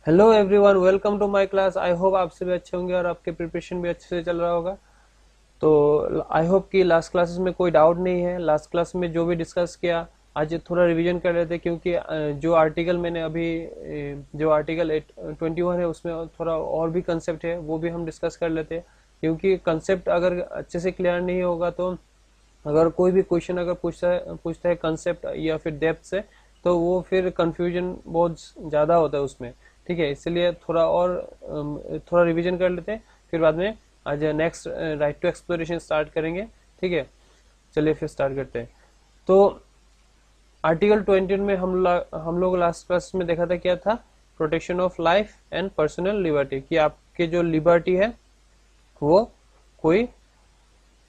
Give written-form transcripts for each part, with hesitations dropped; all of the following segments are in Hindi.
Hello everyone, welcome to my class. I hope आप सभी अच्छे होंगे और आपके प्रिपरेशन भी अच्छे से चल रहा होगा। तो आई होप कि लास्ट क्लासेस में कोई डाउट नहीं है। लास्ट क्लास में जो भी डिस्कस किया आज थोड़ा रिवीजन कर रहे थे, क्योंकि जो आर्टिकल मैंने अभी जो आर्टिकल 21 है उसमें थोड़ा और भी कंसेप्ट है, वो भी हम डिस्कस कर लेते हैं। क्योंकि कंसेप्ट अगर अच्छे से क्लियर नहीं होगा तो अगर कोई भी क्वेश्चन अगर पूछता है कंसेप्ट या फिर डेप्थ से, तो वो फिर कंफ्यूजन बहुत ज़्यादा होता है उसमें। ठीक है, इसलिए थोड़ा रिवीजन कर लेते हैं, फिर बाद में आज next right to exploration start करेंगे। ठीक है, चलिए फिर स्टार्ट करते हैं। तो आर्टिकल 21 में हम लोग लास्ट क्लास में देखा था क्या था, protection of life and personal liberty, कि आपके जो लिबर्टी है वो कोई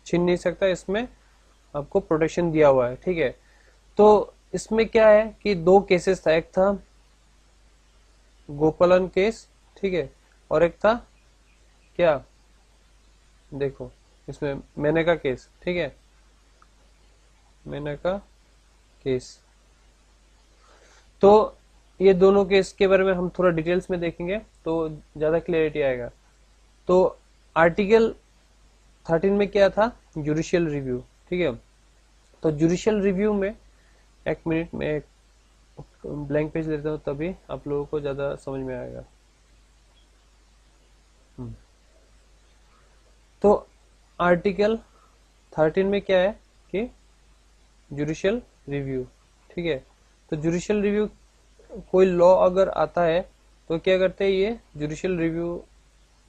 छीन नहीं सकता, इसमें आपको प्रोटेक्शन दिया हुआ है। ठीक है, तो इसमें क्या है कि दो केसेस था, एक था गोपालन केस, ठीक है, और एक था क्या, देखो इसमें मेनका केस। ठीक है, मेनका केस। तो ये दोनों केस के बारे में हम थोड़ा डिटेल्स में देखेंगे तो ज्यादा क्लियरिटी आएगा। तो आर्टिकल 13 में क्या था, जुडिशियल रिव्यू। ठीक है, तो जुडिशियल रिव्यू में, एक मिनट में एक ब्लैंक पेज लेता हूँ तभी आप लोगों को ज्यादा समझ में आएगा। तो आर्टिकल 13 में क्या है कि जुडिशियल रिव्यू। ठीक है, तो जुडिशियल रिव्यू, कोई लॉ अगर आता है तो क्या करते हैं, ये जुडिशियल रिव्यू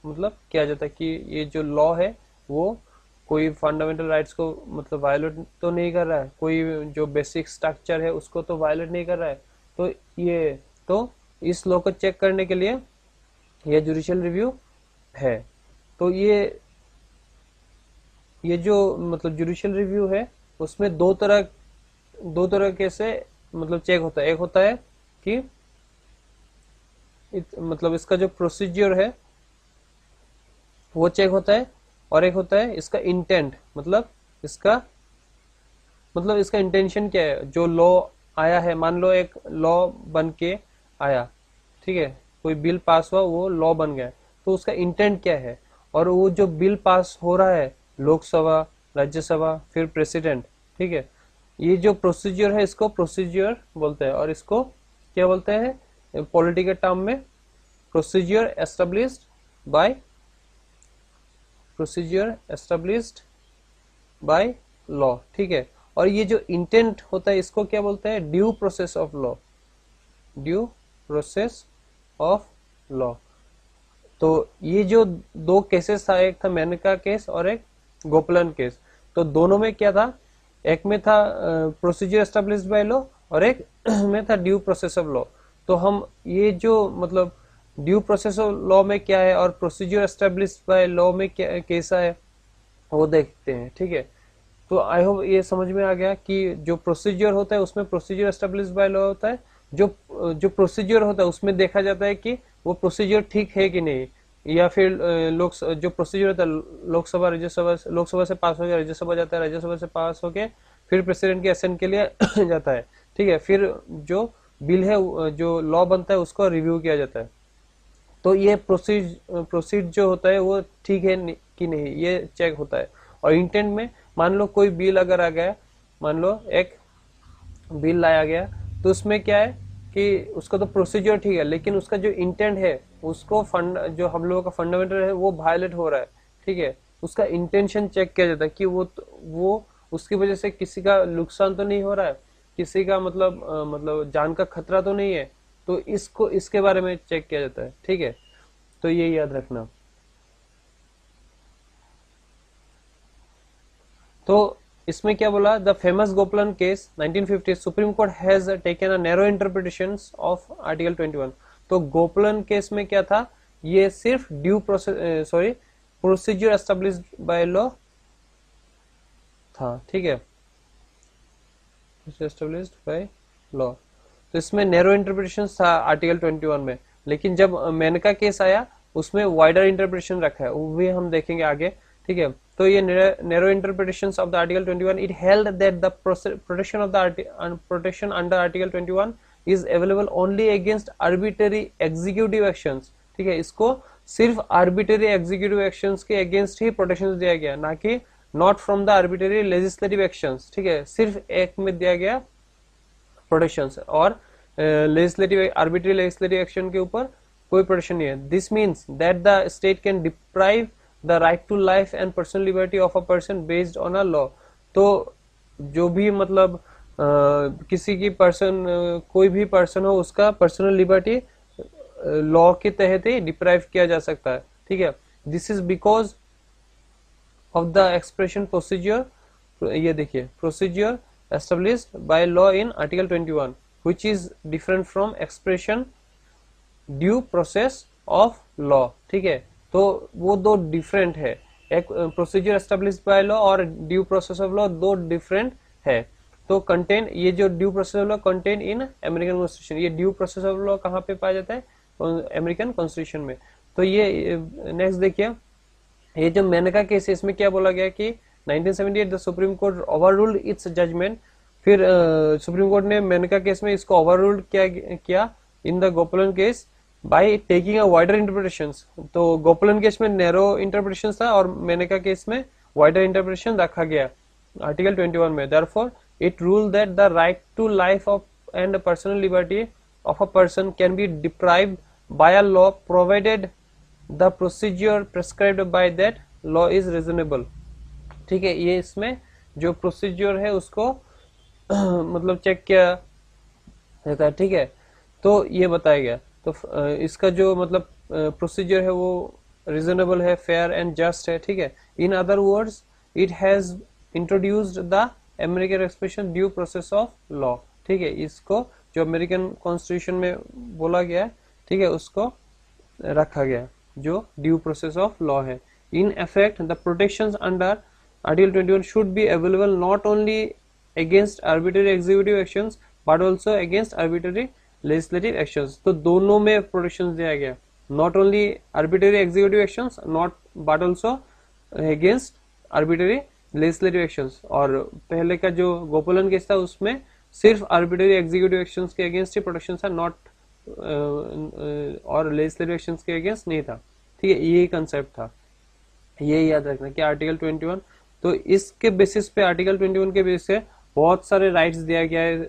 मतलब क्या जाता है कि ये जो लॉ है वो कोई फंडामेंटल राइट्स को मतलब वायलेट तो नहीं कर रहा है, कोई जो बेसिक स्ट्रक्चर है उसको तो वायलेट नहीं कर रहा है। तो ये तो इस लॉ को चेक करने के लिए ये जुडिशियल रिव्यू है। तो ये जो मतलब जुडिशियल रिव्यू है उसमें दो तरह के से मतलब चेक होता है। एक होता है कि मतलब इसका जो प्रोसीजर है वो चेक होता है, और एक होता है इसका इंटेंट, मतलब इसका इंटेंशन क्या है। जो लॉ आया है, मान लो एक लॉ बन के आया, ठीक है, कोई बिल पास हुआ, वो लॉ बन गया, तो उसका इंटेंट क्या है। और वो जो बिल पास हो रहा है, लोकसभा, राज्यसभा, फिर प्रेसिडेंट, ठीक है, ये जो प्रोसीजर है इसको प्रोसीजर बोलते हैं, और इसको क्या बोलते हैं पॉलिटिकल टर्म में, procedure established bye procedure established by law. ठीक है, और ये जो इंटेंट होता है इसको क्या बोलते हैं, due process of law, due process of law. तो ये जो दो केसेस था, एक था मेनका केस और एक गोपलन केस। तो दोनों में क्या था, एक में था प्रोसीजर एस्टेब्लिश्ड बाय लॉ और एक में था ड्यू प्रोसेस ऑफ लॉ। तो हम ये जो मतलब ड्यू प्रोसेस ऑफ लॉ में क्या है और प्रोसीजर एस्टेब्लिश्ड बाय लॉ में क्या कैसा है वो देखते हैं। ठीक है, तो आई होप ये समझ में आ गया कि जो प्रोसीजर होता है उसमें प्रोसीजर एस्टेब्लिश बाय लॉ होता है। जो जो प्रोसीजर होता है उसमें देखा जाता है कि वो प्रोसीजर ठीक है कि नहीं, या फिर जो प्रोसीजर होता है लोकसभा राज्यसभा, लोकसभा से पास होकर राज्यसभा जाता है, राज्यसभा से पास होकर फिर प्रेसिडेंट के असेंट के लिए जाता है। ठीक है, फिर जो बिल है जो लॉ बनता है उसको रिव्यू किया जाता है। तो ये प्रोसीड जो होता है वो ठीक है कि नहीं, ये चेक होता है। और इंटेंट में, मान लो कोई बिल अगर आ गया, मान लो एक बिल लाया गया, तो उसमें क्या है कि उसका तो प्रोसीजर ठीक है, लेकिन उसका जो इंटेंट है उसको फंड जो हम लोगों का फंडामेंटल है वो वायलेट हो रहा है। ठीक है, उसका इंटेंशन चेक किया जाता है कि वो उसकी वजह से किसी का नुकसान तो नहीं हो रहा है, किसी का मतलब जान का खतरा तो नहीं है। तो इसके बारे में चेक किया जाता है। ठीक है, तो ये याद रखना। तो इसमें क्या बोला, the famous Gopalan case 1950, Supreme Court has taken a narrow interpretation of article 21। तो गोपलन केस में क्या था, ये सिर्फ due process sorry procedure established by law था। ठीक है, एस्टेब्लिश्ड बाय लॉ, तो इसमें नैरो इंटरप्रिटेशन था आर्टिकल 21 में। लेकिन जब मेनका केस आया उसमें वाइडर इंटरप्रिटेशन रखा है, वो भी हम देखेंगे आगे। ठीक है, तो ये narrow interpretation of the article 21, it held that the protection of the protection under article 21 is available only against arbitrary executive actions. ठीक है, इसको सिर्फ आर्बिटरी एग्जीक्यूटिव एक्शंस के अगेंस्ट ही प्रोटेक्शन दिया गया, ना कि not from the arbitrary legislative actions. ठीक है, सिर्फ एक में दिया गया प्रोटेक्शन और लेजिस्लेटिव आर्बिटरी लेजिस्लेटिव एक्शन के ऊपर कोई प्रोटेक्शन नहीं है। This means that the state can deprive the right to life and personal liberty of a person based on a law. तो जो भी मतलब किसी की पर्सन कोई भी पर्सन हो उसका पर्सनल लिबर्टी लॉ के तहत ही डिप्राइव किया जा सकता है। ठीक है, this is because of the expression procedure. ये देखिए, procedure established by law in article 21 which is different from expression due process of law. ठीक है, तो वो दो डिफरेंट है, एक प्रोसीजर एस्टेब्लिश्ड बाय लॉ और ड्यू प्रोसेस ऑफ लॉ दो डिफरेंट है। तो कंटेन, ये जो due process of law contain in American constitution, ये ड्यू प्रोसेस ऑफ लॉ कहाँ पे पाया जाता है? अमेरिकन कॉन्स्टिट्यूशन में। तो ये नेक्स्ट देखिए, ये जो मेनका केस है इसमें क्या बोला गया कि 1978 the supreme Court overruled its judgement. फिर सुप्रीम कोर्ट ने मेनका केस में इसको ओवररूल्ड किया in the Gopalan case by taking a wider interpretations. तो गोपालन केस में नैरो इंटरप्रिटेशन था और मेनका केस में वाइडर इंटरप्रिटेशन रखा गया आर्टिकल 21 में। Therefore it rule that the right to life of and personal liberty of a person can be deprived by a law provided the procedure prescribed by that law is reasonable. ठीक है, ये इसमें जो प्रोसीजर है उसको मतलब चेक किया जाता है। ठीक है, तो ये बताया गया। तो इसका जो मतलब प्रोसीजर है वो रीजनेबल है, फेयर एंड जस्ट है। ठीक है, in other words it has introduced the American expression due process of law. ठीक है, इसको जो अमेरिकन कॉन्स्टिट्यूशन में बोला गया है, ठीक है, उसको रखा गया जो ड्यू प्रोसेस ऑफ लॉ है। In effect the protections under article 21 should be available not only against arbitrary executive actions but also against arbitrary legislative actions. तो दोनों में प्रोटेक्शन दिया गया, not only arbitrary executive actions not but also against arbitrary legislative actions. और पहले का जो गोपालन केस था उसमें सिर्फ आर्बिट्ररी एग्जीक्यूटिव एक्शंस के अगेंस्ट ही प्रोटेक्शन था, नॉट और लेजिस्लेटिव एक्शंस के अगेंस्ट नहीं था। ठीक है, यही कंसेप्ट था, ये याद रखना कि आर्टिकल 21। तो इसके बेसिस पे, आर्टिकल 21 के बेसिस पे बहुत सारे राइट्स दिया गया है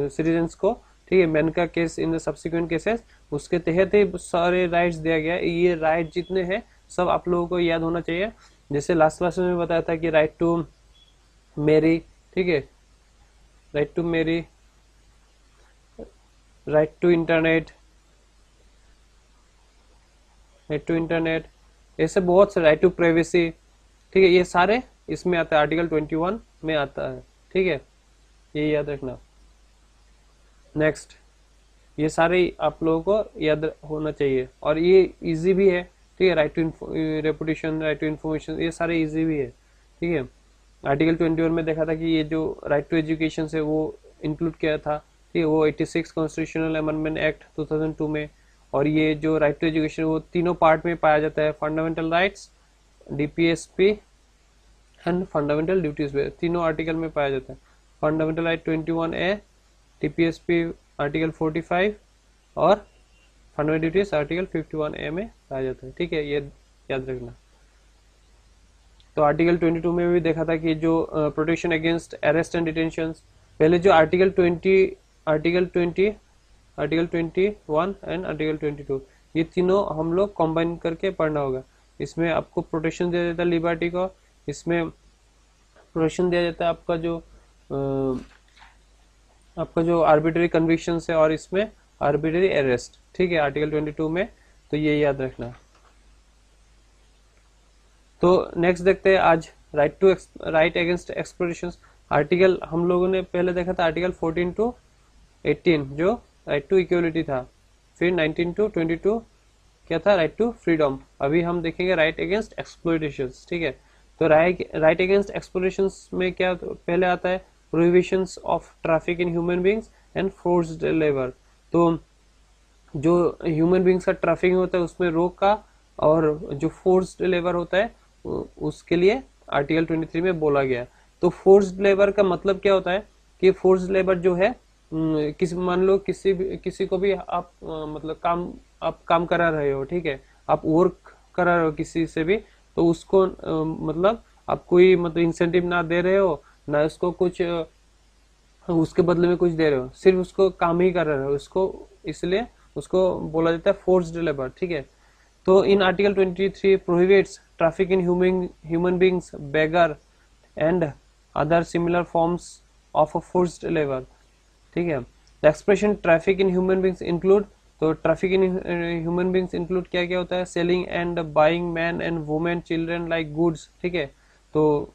सिटीजन्स को। ठीक है, Maneka case in the subsequent cases उसके तहत ही सारे राइट्स दिया गया है। ये राइट जितने हैं सब आप लोगों को याद होना चाहिए। जैसे लास्ट क्लास में बताया था कि राइट टू मैरी, ठीक है, right to marry, right to internet, right to internet, ऐसे बहुत से, राइट टू प्राइवेसी। ठीक है, ये सारे इसमें आता है, आर्टिकल 21 में आता है। ठीक है, ये याद रखना। नेक्स्ट, ये सारे आप लोगों को याद होना चाहिए और ये इजी भी है। ठीक है, right to reputation, right to information, ये सारे इजी भी है। ठीक है, आर्टिकल 21 में देखा था कि ये जो राइट टू एजुकेशन है वो इंक्लूड किया था। ठीक है, वो 86 कॉन्स्टिट्यूशनल अमेंडमेंट एक्ट 2002 में। और ये जो राइट टू एजुकेशन वो तीनों पार्ट में पाया जाता है, fundamental rights, DPSP and fundamental duties में, तीनों आर्टिकल में पाया जाता है। Fundamental right 21A, DPSP article 45 और फंडामेंटल ड्यूटीज आर्टिकल 51A में पाया जाता है। ठीक है, ये याद रखना। तो आर्टिकल 22 में भी देखा था कि जो protection against arrest and detention, पहले जो आर्टिकल 21 एंड आर्टिकल 22, ये तीनों हम लोग कंबाइन करके पढ़ना होगा। इसमें आपको प्रोटेक्शन दिया जाता है लिबर्टी को, इसमें प्रोटेक्शन दिया जाता है आपका जो आर्बिट्ररी कन्विक्शन है, और इसमें आर्बिट्ररी अरेस्ट। ठीक है, आर्टिकल 22 में। तो ये याद रखना। तो नेक्स्ट देखते हैं आज राइट अगेंस्ट एक्सप्लोरेशन। आर्टिकल हम लोगों ने पहले देखा था आर्टिकल 14 to 18 जो राइट टू इक्वलिटी था, फिर 19 to 22 क्या था, राइट टू फ्रीडम। अभी हम देखेंगे राइट अगेंस्ट एक्सप्लोइटेशन। ठीक है, तो राइट अगेंस्ट एक्सप्लोइटेशन में क्या पहले आता है, prohibitions of traffic in human beings and forced labour. तो जो ह्यूमन बींग्स का ट्रैफिकिंग होता है उसमें रोक का, और जो फोर्स्ड लेबर होता है उसके लिए आर्टिकल 23 में बोला गया। तो फोर्स्ड लेबर का मतलब क्या होता है कि फोर्स्ड लेबर जो है किसी मान लो किसी को भी आप मतलब आप काम करा रहे हो, ठीक है, आप वर्क करा रहे हो किसी से भी, तो उसको मतलब आप कोई मतलब इंसेंटिव ना दे रहे हो, ना उसको कुछ उसके बदले में कुछ दे रहे हो, सिर्फ उसको काम ही कर रहे हो उसको, इसलिए उसको बोला जाता है फोर्स्ड लेबर, ठीक है। तो in article 23 prohibits traffic in human beings, beggar and other similar forms of forced labour, ठीक है। The expression traffic in human beings include, तो traffic in human beings include क्या क्या होता है, selling and buying man and women children like goods, ठीक है। तो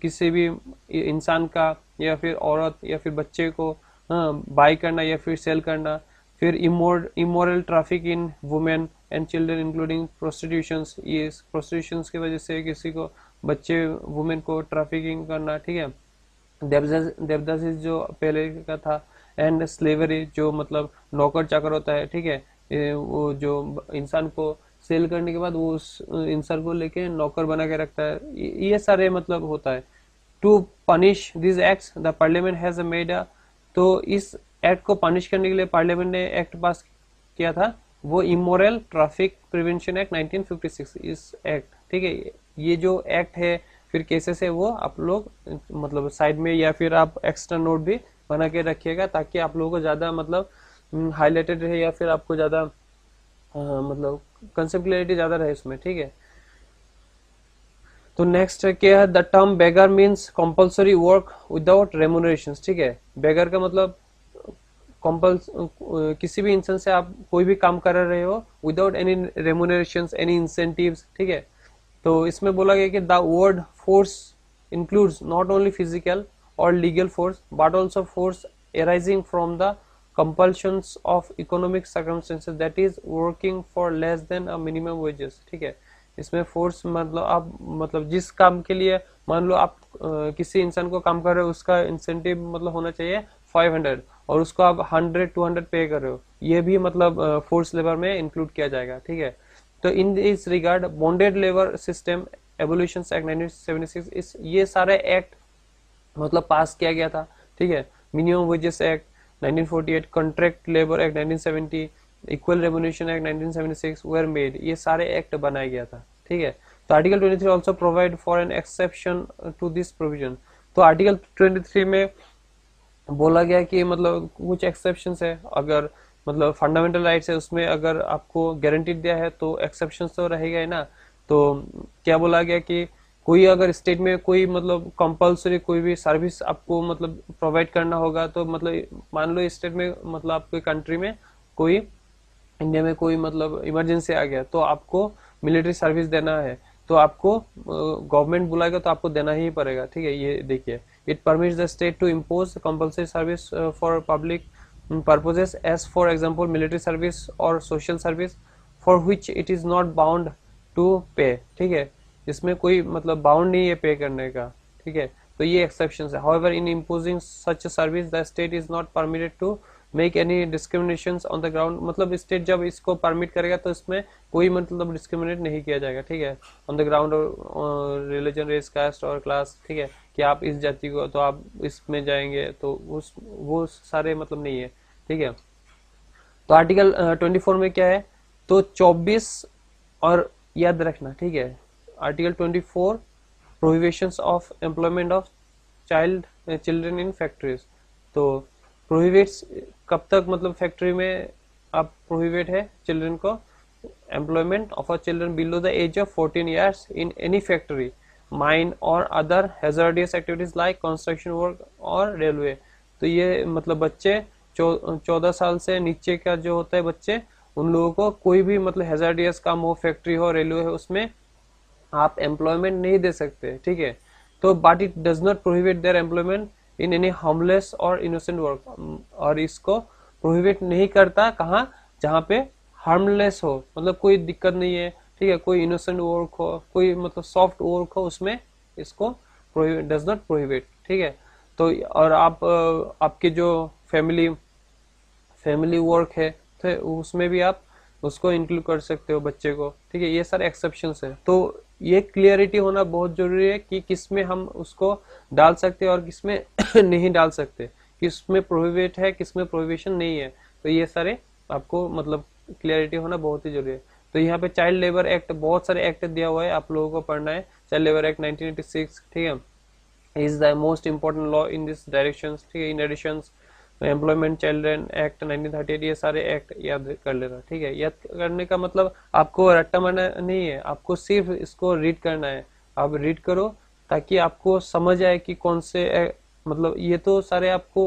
किसी भी इंसान का या फिर औरत या फिर बच्चे को बाई करना या फिर सेल करना। फिर immoral traffic in women and children including prostitutions, ये प्रोस्टिट्यूशंस की वजह से किसी को बच्चे वुमेन को ट्रैफिकिंग करना, ठीक है। देवदासी जो पहले का था, एंड स्लेवरी जो मतलब नौकर चाकर होता है, ठीक है, वो जो इंसान को सेल करने के बाद वो उस इंसान को लेके नौकर बना के रखता है, ये सारे मतलब होता है। To punish this acts the parliament has made a, तो इस एक्ट को पनिश करने के लिए पार्लियामेंट ने एक्ट पास किया था, वो इमोरल ट्रैफिक प्रिवेंशन एक्ट 1956, इस एक्ट, ठीक है। ये जो एक्ट है फिर केसेस है वो आप लोग मतलब साइड में या फिर आप एक्स्ट्रा नोट भी बना के रखिएगा, ताकि आप लोगों को ज्यादा मतलब हाईलाइटेड रहे या फिर आपको ज्यादा मतलब कंसेप्ट क्लैरिटी ज्यादा रहे इसमें, ठीक है। तो नेक्स्ट क्या है, the term beggar means compulsory work without remuneration, ठीक है। बेगर का मतलब कंपल्स किसी भी इंसान से आप कोई भी काम कर रहे हो without any remuneration any incentives, ठीक है। तो इसमें बोला गया कि the word force includes not only physical और legal force but also force arising from the compulsions of economic circumstances that is working for less than a minimum wages, ठीक है। इसमें फोर्स मतलब आप मतलब जिस काम के लिए मान लो आप किसी इंसान को काम कर रहे हो, उसका इंसेंटिव मतलब होना चाहिए 500 और उसको आप 100-200 पे कर रहे हो, ये भी मतलब फोर्स लेबर में इंक्लूड किया जाएगा, ठीक है। तो in this regard bonded labour system abolition act 1976, इस ये सारे एक्ट मतलब पास किया गया था, ठीक है। Minimum wages act 1948, contract labour act 1970, equal remuneration act 1976 were made, ये सारे एक्ट बनाया गया था, ठीक है। तो article 23 also provide for an exception to this provision, तो आर्टिकल 23 में बोला गया कि मतलब कुछ एक्सेप्शन है, अगर मतलब फंडामेंटल राइट्स है उसमें अगर आपको गारंटीड दिया है तो एक्सेप्शन तो रहेगा ही ना। तो क्या बोला गया कि कोई अगर स्टेट में कोई मतलब कंपलसरी कोई भी सर्विस आपको मतलब प्रोवाइड करना होगा, तो मतलब मान लो स्टेट में मतलब आपके कंट्री में कोई इंडिया में कोई मतलब इमरजेंसी आ गया तो आपको मिलिट्री सर्विस देना है, तो आपको गवर्नमेंट बुलाएगा तो आपको देना ही पड़ेगा, ठीक है। ये देखिए, it permits the state to impose compulsory service for public purposes as for example military service और social service for which it is not bound to pay, ठीक है। इसमें कोई मतलब बाउंड नहीं है पे करने का, ठीक है। तो ये एक्सेप्शन है। However in imposing such service the state is not permitted to make any discrimination on the ground, मतलब स्टेट जब इसको परमिट करेगा तो इसमें कोई मतलब डिस्क्रिमिनेट नहीं किया जाएगा, ठीक है, on the ground religion race caste और क्लास, ठीक है, कि आप इस जाति को तो आप इसमें जाएंगे तो उस वो सारे मतलब नहीं है, ठीक है। तो आर्टिकल 24 में क्या है, तो 24 और याद रखना, ठीक है, article 24 prohibitions of employment of children in factories, तो प्रोहिबिट्स कब तक मतलब फैक्ट्री में आप प्रोहिबिट है चिल्ड्रन को employment of a children below the age of 14 years in any factory mine और other hazardous activities like construction work और रेलवे। तो ये मतलब बच्चे 14 साल से नीचे का जो होता है बच्चे, उन लोगों को कोई भी मतलब हैजर्डियस काम हो, फैक्ट्री हो, रेलवे हो, उसमें आप एम्प्लॉयमेंट नहीं दे सकते, ठीक है। तो but it does not prohibit there employment in any harmless और इनोसेंट वर्क, और इसको प्रोहिबिट नहीं करता कहाँ, जहाँ पे हार्मलेस हो, मतलब कोई दिक्कत नहीं है, ठीक है, कोई इनोसेंट वर्क हो, कोई मतलब सॉफ्ट वर्क हो, उसमें इसको डज नॉट प्रोहिबिट, ठीक है। तो और आप आपके जो फैमिली वर्क है तो उसमें भी आप उसको इंक्लूड कर सकते हो बच्चे को, ठीक है। ये सारे एक्सेप्शंस है, तो ये क्लियरिटी होना बहुत जरूरी है कि किस में हम उसको डाल सकते हैं और किस में नहीं डाल सकते, किस में प्रोहिबिट है, किस में प्रोहिबिशन नहीं है। तो ये सारे आपको मतलब क्लियरिटी होना बहुत ही जरूरी है। तो यहाँ पे चाइल्ड लेबर एक्ट, बहुत सारे एक्ट दिया हुआ है, आप लोगों को पढ़ना है। चाइल्ड लेबर एक्ट 1986, ठीक है, is the most important law in this direction, ठीक है। In addition employment children act 1938, ये सारे एक्ट याद कर लेना, ठीक है। याद करने का मतलब आपको रट्टा मारना नहीं है, आपको सिर्फ इसको रीड करना है। आप रीड करो ताकि आपको समझ आए कि कौन से मतलब ये तो सारे आपको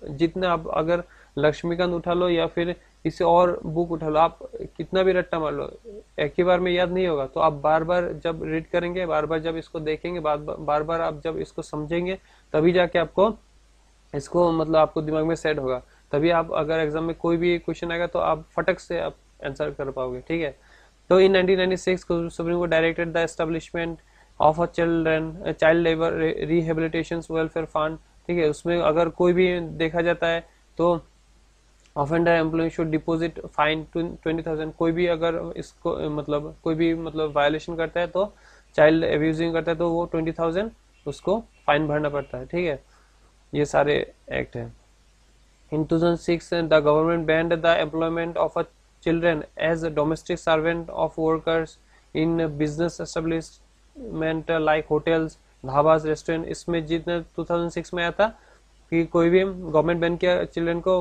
जितने आप अगर लक्ष्मीकांत उठा लो या फिर किसी और बुक उठा लो, आप कितना भी रट्टा मार लो, एक ही बार में याद नहीं होगा। तो आप बार बार जब रीड करेंगे, बार बार जब इसको देखेंगे, बार बार आप जब इसको समझेंगे, तभी जाके आपको इसको मतलब आपको दिमाग में सेट होगा। तभी आप अगर एग्जाम में कोई भी क्वेश्चन आएगा तो आप फटक से आप आंसर कर पाओगे, ठीक है। तो इन 1996 supreme court directed the establishment of a child labour rehabilitation welfare fund, ठीक है। उसमें अगर कोई भी देखा जाता है तो offender employ should deposit fine 20,000। कोई भी अगर इसको मतलब कोई भी मतलब वायलेशन करता है, तो चाइल्ड एब्यूजिंग करता है, तो वो 20,000 उसको फाइन भरना पड़ता है, ठीक है। ये सारे एक्ट है। In 2006, the government banned the employment of a children as a domestic servant of workers in business establishment like hotels, dhabas, restaurant। इसमें जितने 2006 में आया था कि कोई भी गवर्नमेंट बैन किया चिल्ड्रन को,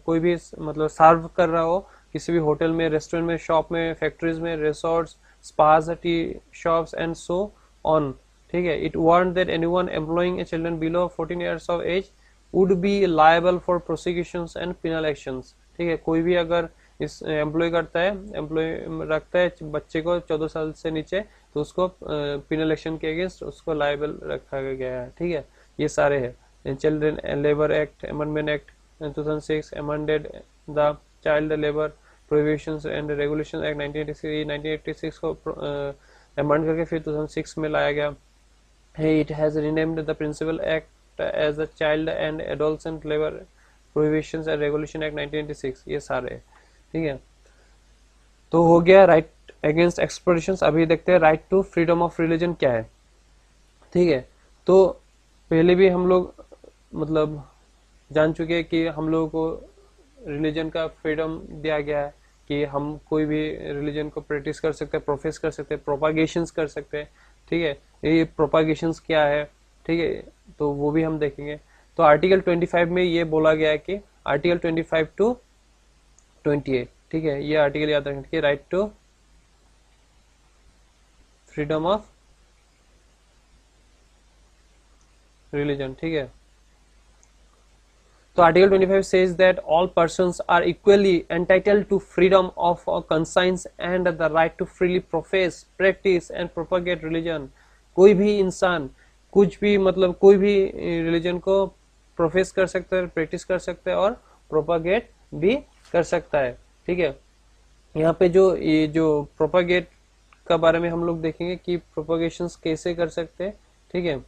कोई भी मतलब सर्व कर रहा हो किसी भी होटल में, रेस्टोरेंट में, शॉप में, फैक्ट्रीज में, resorts, spas, tea shops and so on, ठीक है। It warn that anyone employing a children below 14 years of age would be liable for prosecutions and penal actions, ठीक है। कोई भी अगर इस एम्प्लॉय करता है, एम्प्लॉय रखता है बच्चे को 14 साल से नीचे, तो उसको पिनल एक्शन के अगेंस्ट उसको लायबल रखा गया है, ठीक है। ये सारे है। Children labour act amendment act 2006 amended the child labour prohibitions and regulation act 1986 को अमेंड करके फिर 2006 में लाया गया है। It has renamed the principal act as a child and adolescent labor prohibitions and regulation act 1986, ये सारे, ठीक है। तो हो गया राइट अगेंस्ट एक्सप्लोइटेशन। अभी देखते हैं right to freedom of religion क्या है, ठीक है। तो पहले भी हम लोग मतलब जान चुके हैं कि हम लोगों को रिलीजन का फ्रीडम दिया गया है कि हम कोई भी रिलीजन को प्रैक्टिस कर सकते हैं, प्रोफेस कर सकते हैं, प्रोपागेशंस कर सकते हैं, ठीक है। ये प्रोपागेशंस क्या है, ठीक है, तो वो भी हम देखेंगे। तो आर्टिकल 25 में ये बोला गया है कि आर्टिकल 25 to 28, ठीक है, ये आर्टिकल याद रखना, कि right to freedom of religion, ठीक है। तो article 25 says that all persons are equally entitled to freedom of conscience and the right to freely profess, practice and propagate religion. कोई भी इंसान कुछ भी मतलब कोई भी रिलीजन को प्रोफेस कर सकता है, प्रैक्टिस कर सकता है और प्रोपागेट भी कर सकता है, ठीक है। यहाँ पे जो ये जो प्रोपागेट का बारे में हम लोग देखेंगे कि प्रोपागेशंस कैसे कर सकते हैं, ठीक है।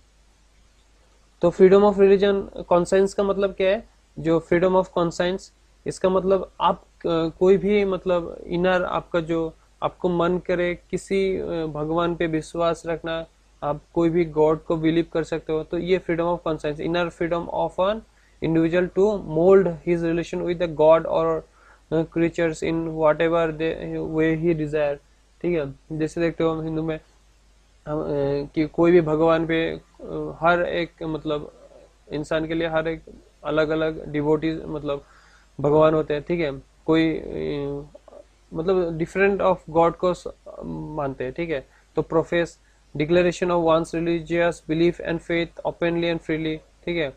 तो फ्रीडम ऑफ रिलीजन कॉन्साइंस का मतलब क्या है, जो फ्रीडम ऑफ कॉन्साइंस, इसका मतलब आप कोई भी मतलब इनर आपका जो आपको मन करे किसी भगवान पे विश्वास रखना, आप कोई भी गॉड को बिलीव कर सकते हो, तो ये freedom of conscience, inner freedom of an individual to mould his relation with the God और creatures in whatever way he desire, ठीक है। जैसे देखते हो हिंदू में कि कोई भी भगवान पे हर एक मतलब इंसान के लिए हर एक अलग अलग डिवोटीज मतलब भगवान होते हैं, ठीक है। कोई मतलब डिफरेंट ऑफ गॉड को मानते हैं, ठीक है। तो profess declaration of one's religious belief and faith openly and freely, ठीक है।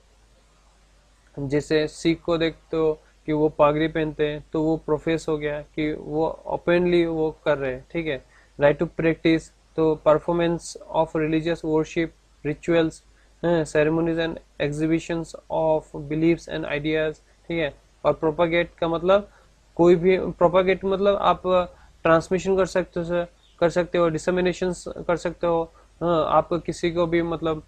जैसे सिख को देखते हो कि वो पागड़ी पहनते हैं, तो वो प्रोफेस हो गया कि वो ओपनली वो कर रहे हैं, ठीक है। राइट टू प्रैक्टिस, तो performance of religious worship, rituals, ceremonies and exhibitions of beliefs and ideas, ठीक है। और प्रोपागेट का मतलब कोई भी प्रोपागेट मतलब आप ट्रांसमिशन कर सकते हो, डिसमिनेशन कर सकते हो, आप किसी को भी मतलब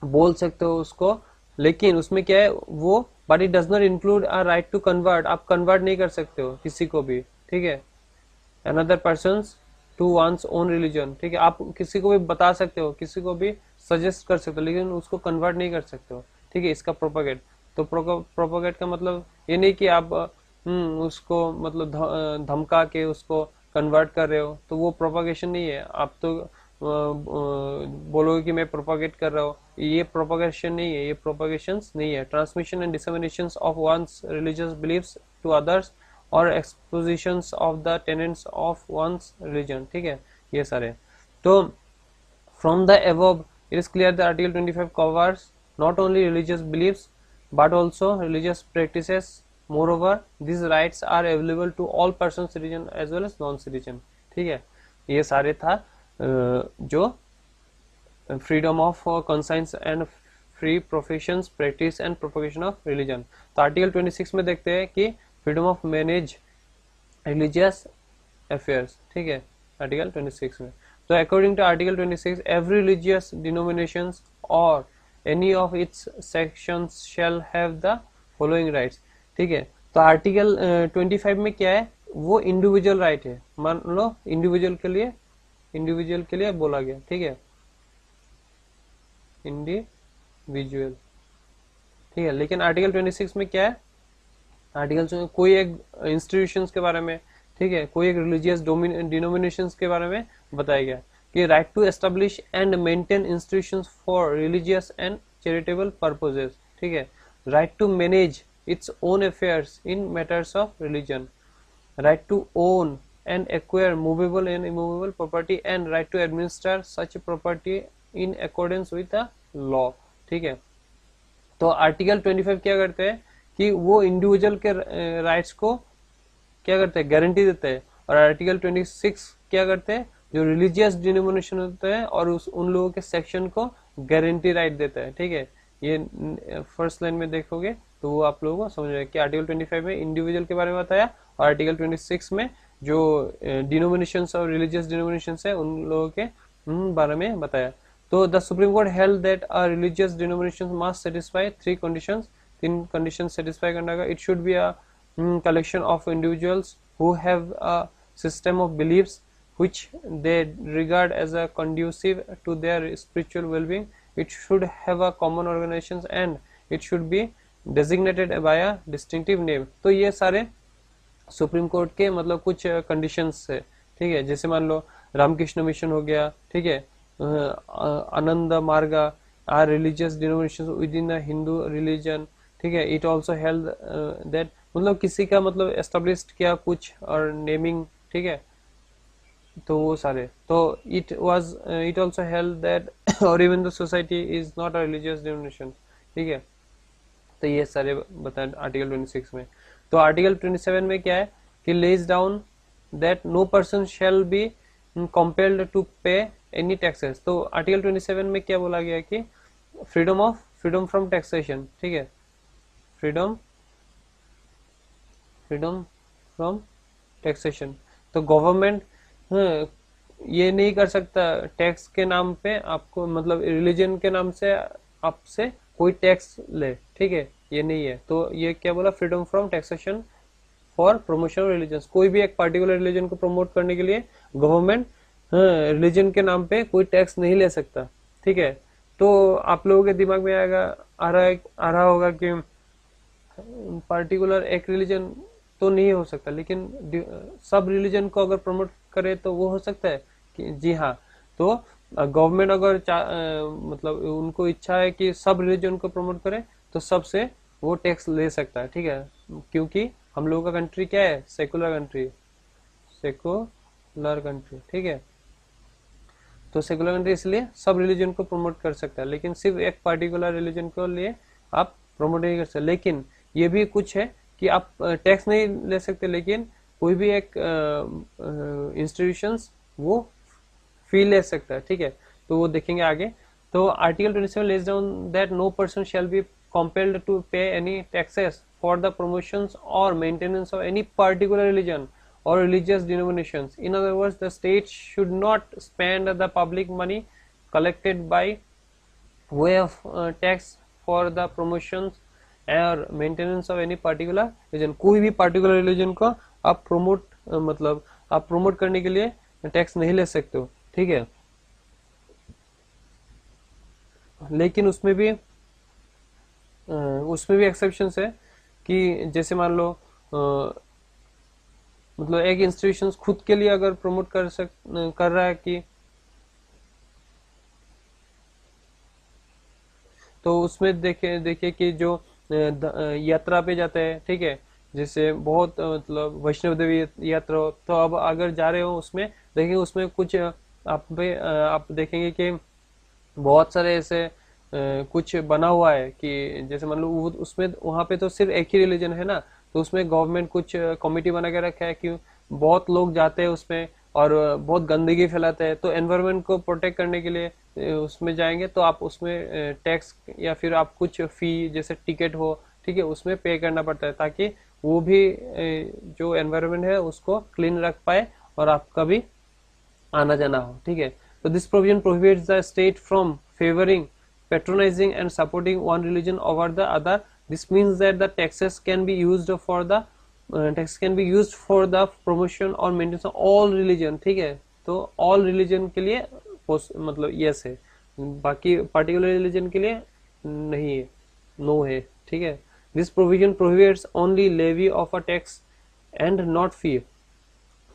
बोल सकते हो उसको, लेकिन उसमें क्या है वो, but it does not include a right to convert, आप कन्वर्ट नहीं कर सकते हो किसी को भी, ठीक है, another persons to one's own religion, ठीक है। आप किसी को भी बता सकते हो, किसी को भी सजेस्ट कर सकते हो, लेकिन उसको कन्वर्ट नहीं कर सकते हो, ठीक है। इसका प्रोपागेट तो प्रोपोगेट का मतलब ये नहीं कि आप उसको मतलब धमका के उसको कन्वर्ट कर रहे हो, तो वो प्रोपोगेशन नहीं है। आप तो बोलोगे कि मैं प्रोपोगेट कर रहा हूँ, ये प्रोपोगेशन नहीं है, ये प्रोपोगेशंस नहीं है। Transmission and dissemination of one's religious beliefs to others और expositions of the tenets of one's religion, ठीक है, ये सारे। तो from the above it is clear that article 25 covers not only religious beliefs but also religious practices. Moreover, these rights are available to all persons citizen as well as non citizen, ठीक है। ये सारे था जो freedom of conscience and free professions practice and propagation of religion. तो आर्टिकल 26 में देखते हैं कि freedom of manage religious affairs, ठीक है, आर्टिकल 26 में। तो according to article 26 every religious denominations और any of its sections shall have the following rights, ठीक है। तो आर्टिकल 25 में क्या है, वो इंडिविजुअल राइट है, मान लो इंडिविजुअल के लिए बोला गया, ठीक है, इंडिविजुअल, ठीक है। लेकिन आर्टिकल 26 में क्या है, आर्टिकल कोई एक इंस्टीट्यूशंस के बारे में, ठीक है, कोई एक रिलीजियस डिनोमिनेशंस के बारे में बताया गया कि right to establish and maintain institutions for religious and charitable purposes, ठीक है, right to manage its own affairs in matters of religion, right to own and acquire movable and immovable property and right to administer such property in accordance with the law, ठीक है। तो आर्टिकल 25 क्या करते हैं कि वो इंडिविजुअल के राइट्स को क्या करते हैं, गारंटी देते हैं। और आर्टिकल 26 क्या करते हैं, जो रिलीजियस डिनोमिनेशन होते हैं और उन लोगों के सेक्शन को गारंटी राइट देता है, ठीक है। ये फर्स्ट लाइन में देखोगे तो वो आप लोगों को समझ में कि आर्टिकल 25 में इंडिविजुअल के बारे में बताया और आर्टिकल 26 में जो डिनोमिनेशंस और रिलीजियस डिनोमिनेशंस है उन लोगों के बारे में बताया। तो the supreme court held that a religious denomination must satisfy 3 conditions, 3 condition satisfy करना का। It should be a collection of individuals who have a system of beliefs which they regard as a conducive to their spiritual well-being. It should have a common organizations and it should be designated by a distinctive name. तो ये सारे सुप्रीम कोर्ट के मतलब कुछ कंडीशंस है, ठीक है। जैसे मान लो रामकृष्ण मिशन हो गया, ठीक है, Anand Marg are religious denominations within the Hindu religion, ठीक है। इट आल्सो हेल्ड दैट मतलब किसी का मतलब एस्टेब्लिश्ड किया कुछ और नेमिंग, ठीक है। तो वो सारे तो इट आल्सो हेल्ड दैट और even the society is not a religious denomination, ठीक है। तो ये सारे बताए आर्टिकल 26 में। तो आर्टिकल 27 में क्या है कि lays down that no person shall be compelled to pay any taxes. तो आर्टिकल 27 में क्या बोला गया कि फ्रीडम फ्रॉम टैक्सेशन, ठीक है, फ्रीडम फ्रॉम टैक्सेशन। तो गवर्नमेंट ये नहीं कर सकता टैक्स के नाम पे आपको मतलब रिलीजन के नाम से आपसे कोई टैक्स ले, ठीक है, ये नहीं है। तो ये क्या बोला, freedom from taxation for promotion of religion. कोई भी एक पार्टिकुलर रिलीजन को प्रमोट करने के लिए गवर्नमेंट रिलीजन के नाम पे कोई टैक्स नहीं ले सकता, ठीक है। तो आप लोगों के दिमाग में आ रहा होगा कि पार्टिकुलर एक रिलीजन तो नहीं हो सकता, लेकिन सब रिलीजन को अगर प्रमोट करे तो वो हो सकता है कि जी हाँ। तो गवर्नमेंट अगर मतलब उनको इच्छा है कि सब रिलीजन को प्रमोट करे तो सबसे वो टैक्स ले सकता है, ठीक है। क्योंकि हम लोगों का कंट्री क्या है, सेकुलर कंट्री, ठीक है। तो सेकुलर कंट्री इसलिए सब रिलीजन को प्रमोट कर सकता है, लेकिन सिर्फ एक पार्टिकुलर रिलीजन को लिए आप प्रमोट नहीं कर सकते। लेकिन ये भी कुछ है कि आप टैक्स नहीं ले सकते, लेकिन कोई भी एक इंस्टीट्यूशंस वो फी ले सकता है, ठीक है। तो वो देखेंगे आगे। तो article 27 lays down that no person shall be compelled to pay any taxes for the promotions or maintenance of any particular religion or religious denominations. In other words, the state should not spend the public money collected by way of tax for the promotions और maintenance of any particular religion. कोई भी पार्टिकुलर रिलीजन को आप प्रमोट करने के लिए टैक्स नहीं ले सकते हो, ठीक है। लेकिन उसमें भी उसमें भी एक्सेप्शंस है कि जैसे मान लो मतलब एक इंस्टीट्यूशन खुद के लिए अगर प्रमोट कर रहा है कि तो उसमें देखे देखिए कि जो यात्रा पे जाते हैं, ठीक है, जैसे बहुत मतलब वैष्णव देवी यात्रा हो, तो अब अगर जा रहे हो उसमें देखिए उसमें कुछ आप देखेंगे कि बहुत सारे ऐसे कुछ बना हुआ है कि जैसे मान लो उसमें वहां पे तो सिर्फ एक ही रिलीजन है ना, तो उसमें गवर्नमेंट कुछ कमिटी बना के रखा है कि बहुत लोग जाते हैं उसमें और बहुत गंदगी फैलाते हैं, तो एनवायरनमेंट को प्रोटेक्ट करने के लिए उसमें जाएंगे तो आप उसमें टैक्स या फिर आप कुछ फी जैसे टिकट हो, ठीक है, उसमें पे करना पड़ता है ताकि वो भी जो एनवायरनमेंट है उसको क्लीन रख पाए और आपका भी आना जाना हो, ठीक है। तो this provision prohibits the state from favouring patronizing and supporting one religion over the other. This means that the taxes can be used for the promotion or maintenance of all religion, ठीक है। तो all religion के लिए मतलब yes है, बाकी particular religion के लिए नहीं है, no है, ठीक है। This provision prohibits only levy of a tax and not fee.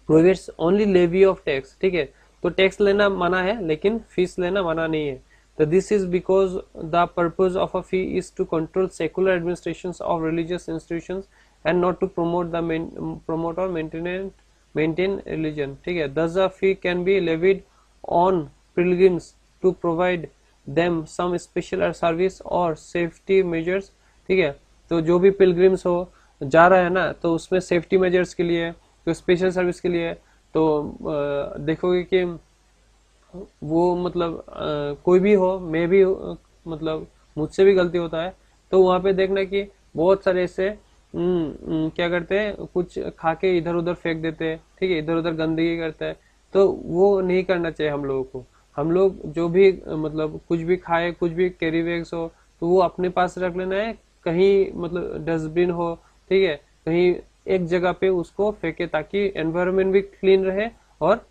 Prohibits only levy of tax, ठीक है। तो टैक्स लेना मना है लेकिन फीस लेना मना नहीं है। So this is because the purpose of a fee is to control secular administrations of religious institutions and not to promote or maintain religion, ठीक है। Thus a fee can be levied on pilgrims to provide them some special service or safety measures, ठीक है। तो जो भी पिलग्रिम्स हो जा रहा है ना, तो उसमें सेफ्टी मेजर्स के लिए, तो स्पेशल सर्विस के लिए, तो देखोगे कि वो मतलब कोई भी हो, मैं भी मतलब मुझसे भी गलती होता है, तो वहां पे देखना कि बहुत सारे ऐसे क्या करते हैं, कुछ खा के इधर उधर फेंक देते हैं, ठीक है, इधर उधर गंदगी करते हैं, तो वो नहीं करना चाहिए हम लोगों को। हम लोग जो भी मतलब कुछ भी खाए, कुछ भी कैरी बैग्स हो, तो वो अपने पास रख लेना है, कहीं मतलब डस्टबिन हो, ठीक है, कहीं एक जगह पे उसको फेंके ताकि एनवायरनमेंट भी क्लीन रहे और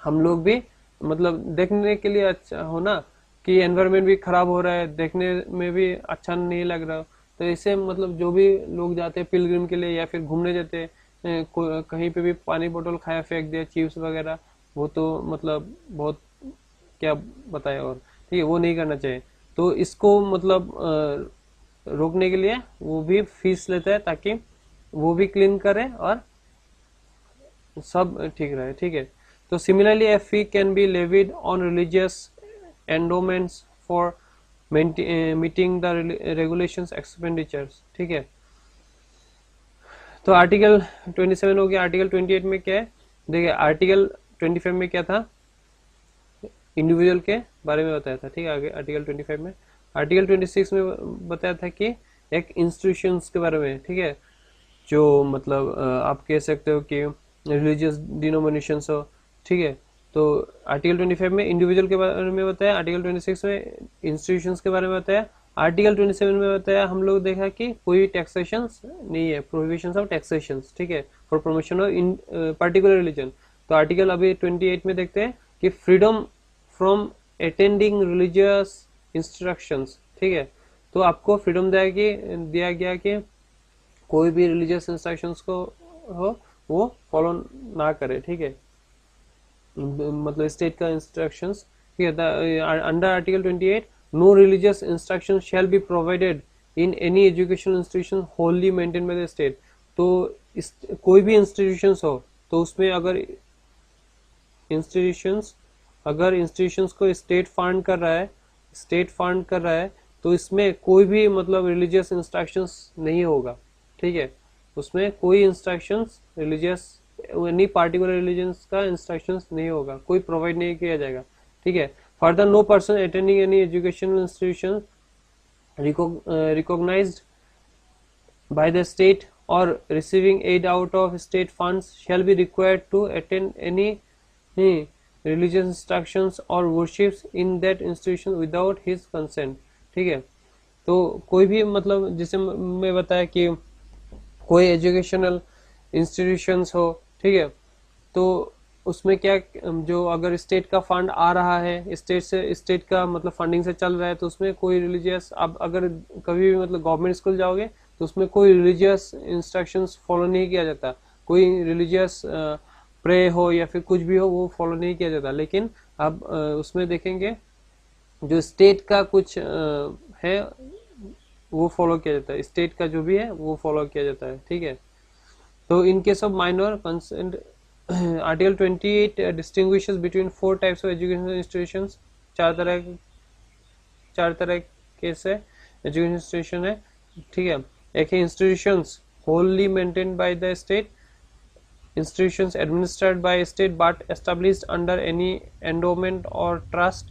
हम लोग भी मतलब देखने के लिए अच्छा हो ना, कि एनवायरनमेंट भी खराब हो रहा है, देखने में भी अच्छा नहीं लग रहा। तो ऐसे मतलब जो भी लोग जाते हैं पिलग्रिम के लिए या फिर घूमने जाते हैं, कहीं पे भी पानी बोतल खाया फेंक दिया, चिप्स वगैरह, वो तो मतलब बहुत क्या बताए, और ठीक है वो नहीं करना चाहिए। तो इसको मतलब रोकने के लिए वो भी फीस लेता है ताकि वो भी क्लीन करे और सब ठीक रहे, ठीक है। तो similarly A fee can be levied on religious endowments for meeting the regulations expenditures, ठीक है। तो आर्टिकल 27 हो गया। आर्टिकल 28 में क्या है, देखिए आर्टिकल 25 में क्या था, इंडिविजुअल के बारे में बताया था, ठीक है, आगे आर्टिकल 25 में। आर्टिकल 26 में बताया था कि एक इंस्टीट्यूशंस के बारे में, ठीक है, जो मतलब आप कह सकते हो कि रिलीजियस डिनोमिनेशंस हो, ठीक है। तो आर्टिकल 25 में इंडिविजुअल के बारे में बताया, आर्टिकल 26 में इंस्टीट्यूशंस के बारे में बताया, आर्टिकल 27 में बताया हम लोग देखा कि कोई टैक्सेशन नहीं है, प्रोहिबिशन ऑफ टैक्सेशन, ठीक है, for promotion of in particular religion. तो आर्टिकल अभी 28 में देखते हैं कि freedom from attending religious instructions, ठीक है। तो आपको फ्रीडम दिया गया कि कोई भी रिलीजियस इंस्ट्रक्शंस को हो वो फॉलो ना करे, ठीक है, मतलब स्टेट का इंस्ट्रक्शंस, ठीक है। Under article 28 no religious instruction shall be provided in any educational institution wholly maintained by the state. तो कोई भी इंस्टीट्यूशंस हो, तो उसमें अगर इंस्टीट्यूशंस को स्टेट फंड कर रहा है, तो इसमें कोई भी मतलब रिलीजियस इंस्ट्रक्शंस नहीं होगा, ठीक है। उसमें कोई instructions religious any particular religions का इंस्ट्रक्शंस नहीं होगा, कोई प्रोवाइड नहीं किया जाएगा, ठीक है। Further no person attending any educational institution recognised by the state or receiving aid out of state funds shall be required to attend any religious instructions or worships in that institution without his consent, ठीक है। तो कोई भी मतलब जैसे मैं बताया कि कोई एजुकेशनल इंस्टीट्यूशंस हो, ठीक है, तो उसमें क्या, जो अगर स्टेट का फंड आ रहा है, स्टेट का मतलब फंडिंग से चल रहा है, तो उसमें कोई रिलीजियस, अब अगर कभी भी मतलब गवर्नमेंट स्कूल जाओगे तो उसमें कोई रिलीजियस इंस्ट्रक्शंस फॉलो नहीं किया जाता, कोई रिलीजियस प्रे हो या फिर कुछ भी हो वो फॉलो नहीं किया जाता। लेकिन अब उसमें देखेंगे जो स्टेट का कुछ है वो फॉलो किया जाता है, स्टेट का जो भी है वो फॉलो किया जाता है, ठीक है। तो in case of minor consent, article 28 distinguishes between 4 types of educational institutions, चार तरह के से एजुकेशन इंस्टीट्यूशन है, ठीक है। एक है institutions Holi maintained by the state, institutions administered by a state but established under any endowment or trust,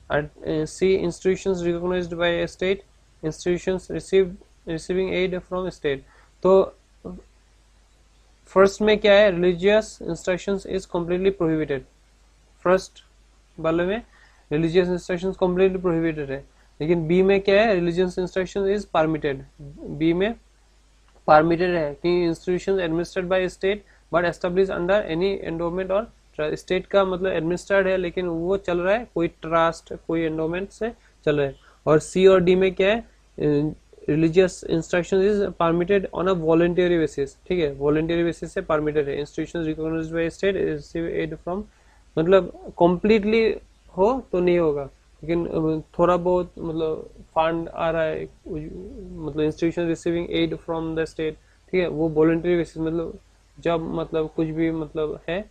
and C institutions recognized by a state, institutions receiving aid from state। तो फर्स्ट में क्या है, religious instructions is completely prohibited, first वाले में रिलीजियस इंस्ट्रक्शंस कम्प्लीटली प्रोहिबिटेड है। लेकिन बी में क्या है, religious instruction is permitted, B में परमिटेड है कि institution administered by state but establish under any endowment और स्टेट का मतलब एडमिनिस्ट्रेड है लेकिन वो चल रहा है कोई ट्रस्ट कोई एंडोमेंट से चल रहा है। और सी और डी में क्या है, religious instruction is permitted on a voluntary basis, ठीक है, वॉलंटियरी बेसिस से परमिटेड है। Institution recognised by state receive aid from, मतलब कम्प्लीटली हो तो नहीं होगा लेकिन थोड़ा बहुत मतलब फंड आ रहा है, मतलब institution receiving aid from the state, ठीक है, वो वॉलंटरी बेसिस, मतलब जब मतलब कुछ भी मतलब है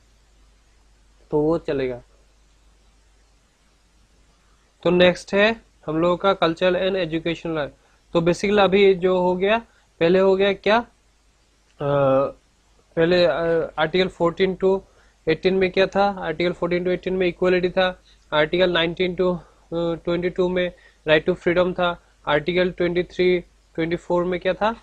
तो वो चलेगा। तो नेक्स्ट है हम लोगों का कल्चरल एंड एजुकेशनल। तो बेसिकली अभी जो हो गया, पहले हो गया क्या, पहले आर्टिकल 14 टू 18 में क्या था, आर्टिकल 14 टू 18 में इक्वलिटी था, आर्टिकल 19 टू 22 में राइट टू फ्रीडम था, आर्टिकल 23 24 में क्या था,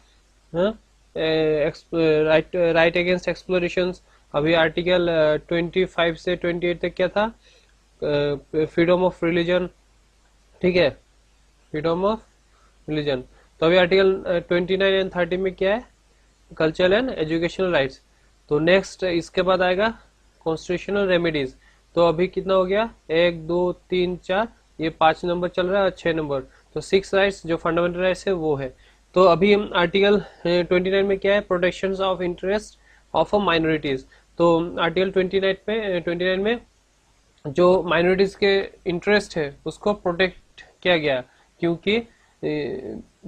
राइट अगेंस्ट एक्सप्लोरेशन। अभी आर्टिकल 25 से 28 तक क्या था, फ्रीडम ऑफ रिलीजन, ठीक है, फ्रीडम ऑफ रिलीजन। तो अभी आर्टिकल 29 एंड 30 में क्या है, कल्चरल एंड एजुकेशनल राइट्स। तो नेक्स्ट इसके बाद आएगा कॉन्स्टिट्यूशनल रेमेडीज। तो अभी कितना हो गया, 1 2 3 4, ये 5 नंबर चल रहा है और 6 नंबर, तो 6 राइट्स जो फंडामेंटल राइट्स है वो है। तो अभी आर्टिकल 29 में क्या है, protection of interest of minorities. तो आर्टिकल 29 में जो माइनॉरिटीज के इंटरेस्ट है उसको प्रोटेक्ट किया गया, क्योंकि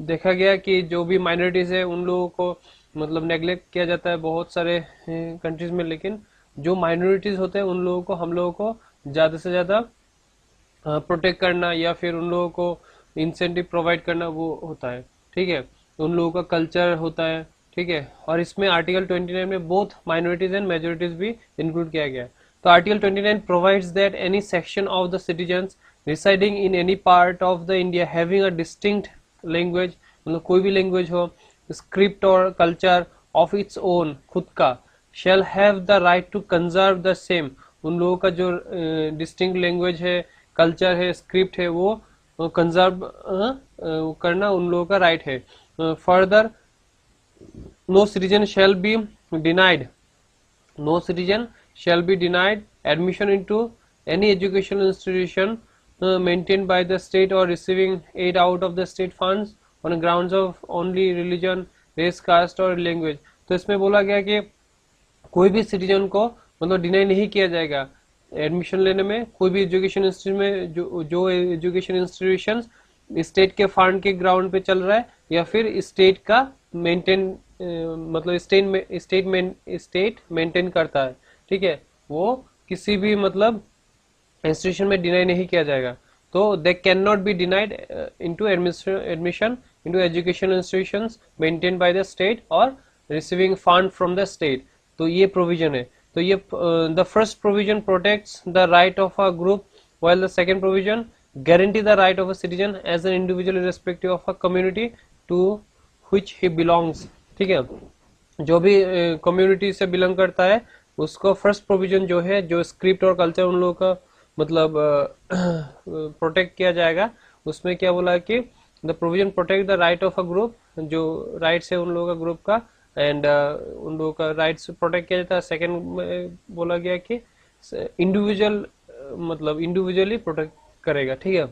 देखा गया कि जो भी माइनॉरिटीज है उन लोगों को मतलब नेग्लेक्ट किया जाता है बहुत सारे कंट्रीज में, लेकिन जो माइनॉरिटीज होते हैं उन लोगों को, हम लोगों को ज्यादा से ज्यादा प्रोटेक्ट करना या फिर उन लोगों को इंसेंटिव प्रोवाइड करना वो होता है, ठीक है, उन लोगों का कल्चर होता है, ठीक है। और इसमें आर्टिकल 29 में बोथ माइनॉरिटीज एंड मेजोरिटीज भी इंक्लूड किया गया है। तो article 29 provides that any section of the citizens residing in any part of the India having a distinct language, मतलब कोई भी लैंग्वेज हो, स्क्रिप्ट और कल्चर ऑफ इट्स ओन, खुद का, shall have the right to conserve the same, उन लोगों का जो डिस्टिंक्ट लैंग्वेज है, कल्चर है, स्क्रिप्ट है, वो कंजर्व करना उन लोगों का राइट है। Further no citizen shall be denied, no citizen shall be denied admission into any educational institution maintained by the state or receiving aid out of the state funds on grounds of only religion, race, caste और language। तो इसमें बोला गया कि कोई भी सिटीजन को मतलब डिनाई नहीं किया जाएगा एडमिशन लेने में, कोई भी एजुकेशन इंस्टीट्यूट में जो एजुकेशन इंस्टीट्यूशन स्टेट के फंड के ग्राउंड पे चल रहा है या फिर स्टेट का मेंटेन मतलब स्टेट मेंटेन करता है, ठीक है, वो किसी भी मतलब इंस्टीट्यूशन में डिनाई नहीं किया जाएगा। तो they can not be denied into admission into education institutions maintained by the state और receiving fund from the state. तो ये प्रोविजन है। तो ये the first provision protects the right of a group while the second provision guarantee the right of a citizen as an individual irrespective of a community to which he belongs, ठीक है, जो भी कम्युनिटी से बिलोंग करता है उसको फर्स्ट प्रोविजन जो है, जो स्क्रिप्ट और कल्चर उन लोगों का मतलब प्रोटेक्ट किया जाएगा, उसमें क्या बोला है कि the provision protect the right of a group, जो राइट्स है उन लोगों का ग्रुप का, एंड उन लोगों का राइट्स प्रोटेक्ट किया जाता है। सेकंड में बोला गया कि इंडिविजुअल मतलब इंडिविजुअली प्रोटेक्ट करेगा, ठीक है।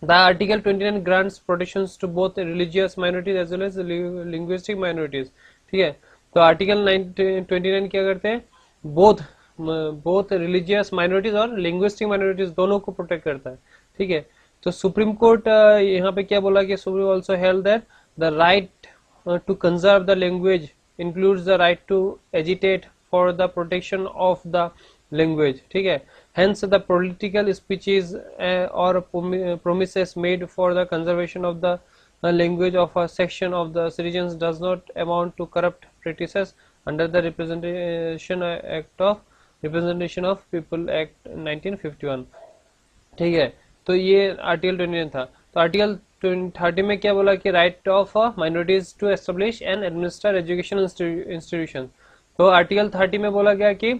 The article 29 grants protections to both religious minorities as well as linguistic minorities, ठीक है। तो आर्टिकल 29 क्या करते हैं, बोथ बोथ रिलीजियस माइनॉरिटीज और लिंग्विस्टिक माइनॉरिटीज दोनों को प्रोटेक्ट करता है, ठीक है। तो सुप्रीम कोर्ट यहाँ पे क्या बोला कि supreme also held that the right to conserve the language includes the right to agitate for the protection of the language, ठीक है। Hence, the political speeches or promises made for the conservation of the language of a section of the citizens does not amount to corrupt practices under the Representation of People Act 1951, ठीक है। तो ये आर्टिकल 29 था। तो आर्टिकल 30 में क्या बोला कि right of minorities to establish and administer education institution. तो आर्टिकल 30 में बोला गया कि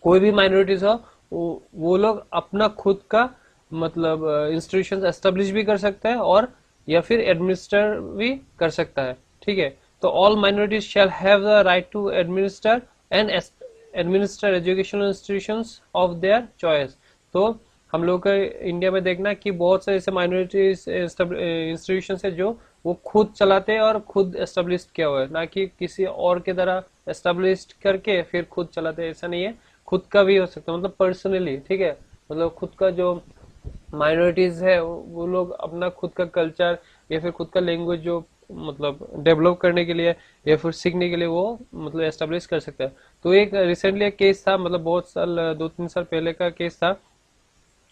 कोई भी माइनॉरिटीज हो वो लोग अपना खुद का मतलब इंस्टीट्यूशन एस्टेब्लिश भी कर सकता है और या फिर एडमिनिस्टर भी कर सकता है, ठीक है। तो all minorities shall have the right to administer and administer educational institutions of their choice. तो हम लोग का इंडिया में देखना कि बहुत से ऐसे माइनॉरिटीज इंस्टीट्यूशन है जो वो खुद चलाते हैं और खुद एस्टेब्लिश किया हुआ है, ना कि किसी और के तरह एस्टेब्लिश करके फिर खुद चलाते हैं, ऐसा नहीं है। खुद का भी हो सकता है, मतलब पर्सनली, ठीक है। मतलब खुद का जो माइनॉरिटीज है वो लोग अपना खुद का कल्चर या फिर खुद का लैंग्वेज जो मतलब डेवलप करने के लिए या फिर सीखने के लिए वो मतलब एस्टेब्लिश कर सकता है। तो एक रिसेंटली एक केस था, मतलब बहुत साल 2-3 साल पहले का केस था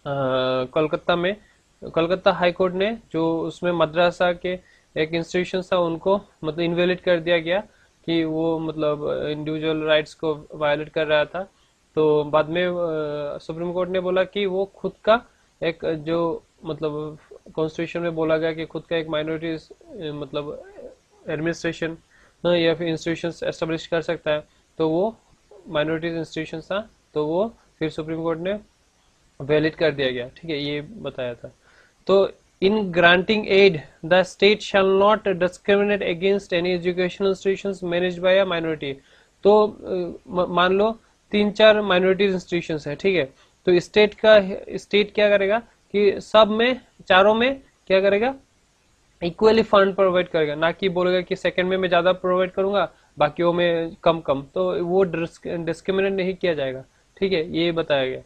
कोलकाता में। कोलकाता हाई कोर्ट ने जो उसमें मद्रासा के एक इंस्टीट्यूशन था उनको मतलब इनवैलिड कर दिया गया कि वो मतलब इंडिविजुअल राइट्स को वायलेट कर रहा था। तो बाद में सुप्रीम कोर्ट ने बोला कि वो खुद का एक जो मतलब कॉन्स्टिट्यूशन में बोला गया कि खुद का एक माइनॉरिटी मतलब एडमिनिस्ट्रेशन या फिर इंस्टीट्यूशन एस्टेब्लिश कर सकता है। तो वो माइनॉरिटीज इंस्टीट्यूशन था, तो वो फिर सुप्रीम कोर्ट ने वैलिड कर दिया गया, ठीक है, ये बताया था। तो in granting aid the state shall not discriminate against any educational institutions managed by a minority. तो मान लो 3-4 माइनॉरिटीज इंस्टीट्यूशंस है, ठीक है। तो स्टेट क्या करेगा कि सब में चारों में क्या करेगा, इक्वली फंड प्रोवाइड करेगा, ना कि बोलेगा कि सेकंड में मैं ज्यादा प्रोवाइड करूंगा बाकियों में कम कम। तो वो डिस्क्रिमिनेट नहीं किया जाएगा, ठीक है, ये बताया गया।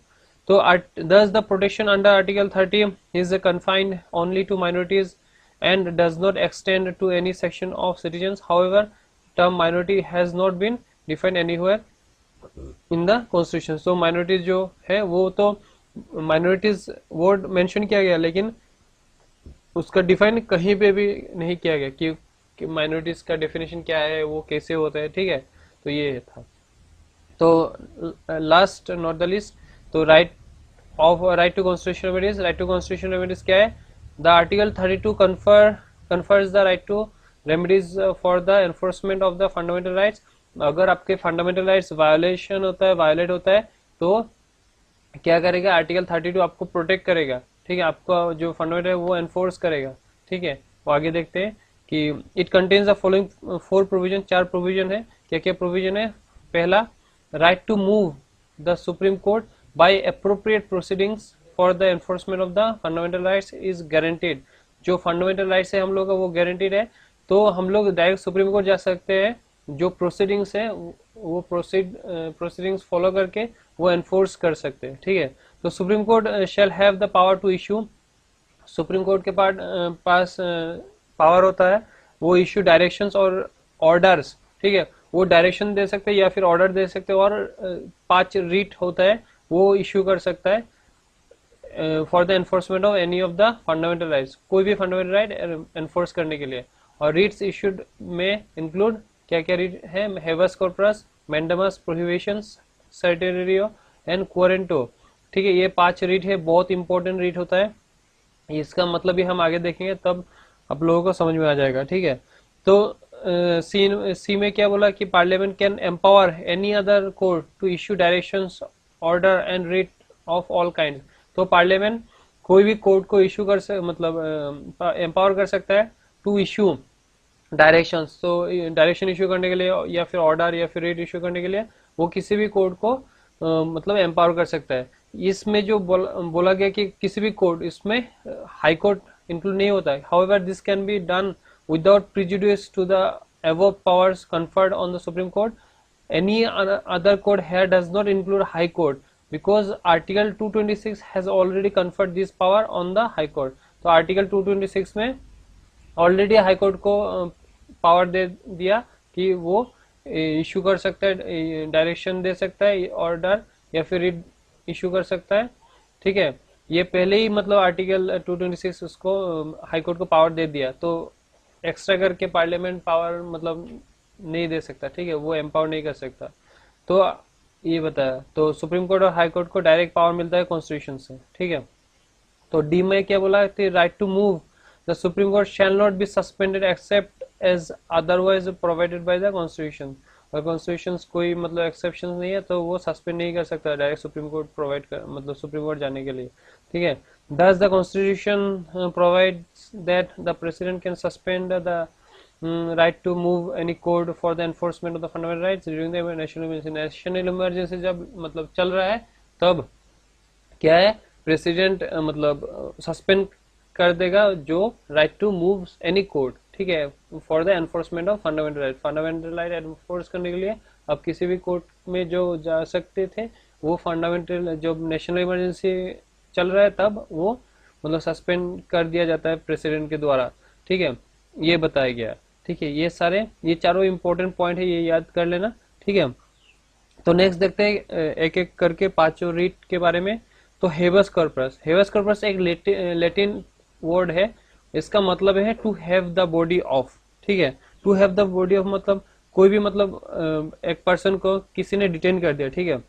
तो thus the protection under Article 30 is confined only to minorities and does not extend to any section of citizens. However, term minority has not been defined anywhere in the constitution. So minorities जो है वो तो minorities वर्ड मेंशन किया गया, लेकिन उसका डिफाइन कहीं पे भी नहीं किया गया कि माइनॉरिटीज का डेफिनेशन क्या है, वो कैसे होता है, ठीक है। तो ये था। तो लास्ट नॉट द लिस्ट, तो right to constitutional remedies. Right to constitutional remedies क्या है? The article 32 confers the right to remedies for the enforcement of the fundamental rights. अगर आपके फंडामेंटल राइट्स वायोलेशन होता है, वायलेट होता है, तो क्या करेगा, आर्टिकल 32 आपको प्रोटेक्ट करेगा, ठीक है, आपका जो फंडामेंटल है वो एनफोर्स करेगा, ठीक है। वो आगे देखते हैं कि it contains the following 4 provision, 4 provision है। क्या क्या प्रोविजन है? पहला, right to move the supreme court by appropriate proceedings for the enforcement of the fundamental rights is guaranteed. जो फंडामेंटल राइट्स है हम लोग का वो गारंटीड है, तो हम लोग डायरेक्ट सुप्रीम कोर्ट जा सकते हैं। जो प्रोसीडिंग्स है वो प्रोसीडिंग्स फॉलो करके वो एनफोर्स कर सकते हैं, ठीक है। तो supreme court shall have the power to issue, supreme court के पास पावर होता है वो इशू डायरेक्शंस और ऑर्डर्स, ठीक है, वो डायरेक्शन दे सकते हैं या फिर ऑर्डर दे सकते हैं, और 5 रीट होता है वो इशू कर सकता है for the enforcement of any of the fundamental rights, कोई भी फंडामेंटल राइट एनफोर्स करने के लिए। और रीट्स इशूड में इंक्लूड क्या क्या रीट है? हेवस कॉर्पस, मैंडमस, प्रोहिबिशंस, सर्टेरियो एंड क्वारेंटो, ठीक है। ये 5 रीट है, बहुत इंपॉर्टेंट रीट होता है। इसका मतलब भी हम आगे देखेंगे तब आप लोगों को समझ में आ जाएगा, ठीक है। तो सी में क्या बोला कि parliament can empower any other court to issue directions, order and writ of all kind. तो पार्लियामेंट कोई भी कोर्ट को इश्यू मतलब एम्पावर कर सकता है टू इश्यू डायरेक्शंस। तो डायरेक्शन इश्यू करने के लिए या फिर ऑर्डर या फिर रीट इश्यू करने के लिए वो किसी भी कोर्ट को मतलब एम्पावर कर सकता है। इसमें जो बोला गया कि किसी भी कोर्ट, इसमें हाई कोर्ट इंक्लूड नहीं होता है। However this can be done without prejudice to the above powers conferred on the Supreme Court. Any other court here does not include High Court because Article 226 has already conferred this power on the High Court. तो Article 226 में ऑलरेडी हाई कोर्ट को पावर दे दिया कि वो इशू कर सकता है, डायरेक्शन दे सकता है, ऑर्डर या फिर इशू कर सकता है। ठीक है, ये पहले ही मतलब आर्टिकल 226 उसको हाई कोर्ट को पावर दे दिया, तो एक्स्ट्रा करके पार्लियामेंट पावर मतलब नहीं दे सकता। ठीक है, वो एम्पावर नहीं कर सकता। तो ये बताया, तो सुप्रीम कोर्ट और हाई कोर्ट को डायरेक्ट पावर मिलता है कॉन्स्टिट्यूशन से। ठीक है, तो डी में क्या बोला कि right to move the supreme court shall not be suspended except as otherwise provided by the constitution. और कॉन्स्टिट्यूशन कोई मतलब एक्सेप्शन नहीं है तो वो सस्पेंड नहीं कर सकता डायरेक्ट सुप्रीम कोर्ट प्रोवाइड कर, मतलब सुप्रीम कोर्ट जाने के लिए। ठीक है, thus the constitution provides that the president can suspend the right to move any code for the enforcement of the fundamental rights during the national emergency। national emergency जब मतलब चल रहा है तब क्या है, प्रेसिडेंट मतलब सस्पेंड कर देगा जो right to move any court. ठीक है, for the enforcement of fundamental right. Fundamental right enforce करने के लिए अब किसी भी कोर्ट में जो जा सकते थे वो फंडामेंटल, जो नेशनल इमरजेंसी चल रहा है तब वो मतलब सस्पेंड कर दिया जाता है प्रेसिडेंट के द्वारा। ठीक है, ये बताया गया। ठीक है, ये चारों इंपॉर्टेंट पॉइंट है, ये याद कर लेना। ठीक है, तो नेक्स्ट देखते हैं एक एक करके पांचों रीट के बारे में। तो हेबस कॉर्पस, हेबस कॉर्पस एक लैटिन वर्ड है, इसका मतलब है to have the body of. ठीक है, to have the body of मतलब कोई भी मतलब एक पर्सन को किसी ने डिटेन कर दिया। ठीक है,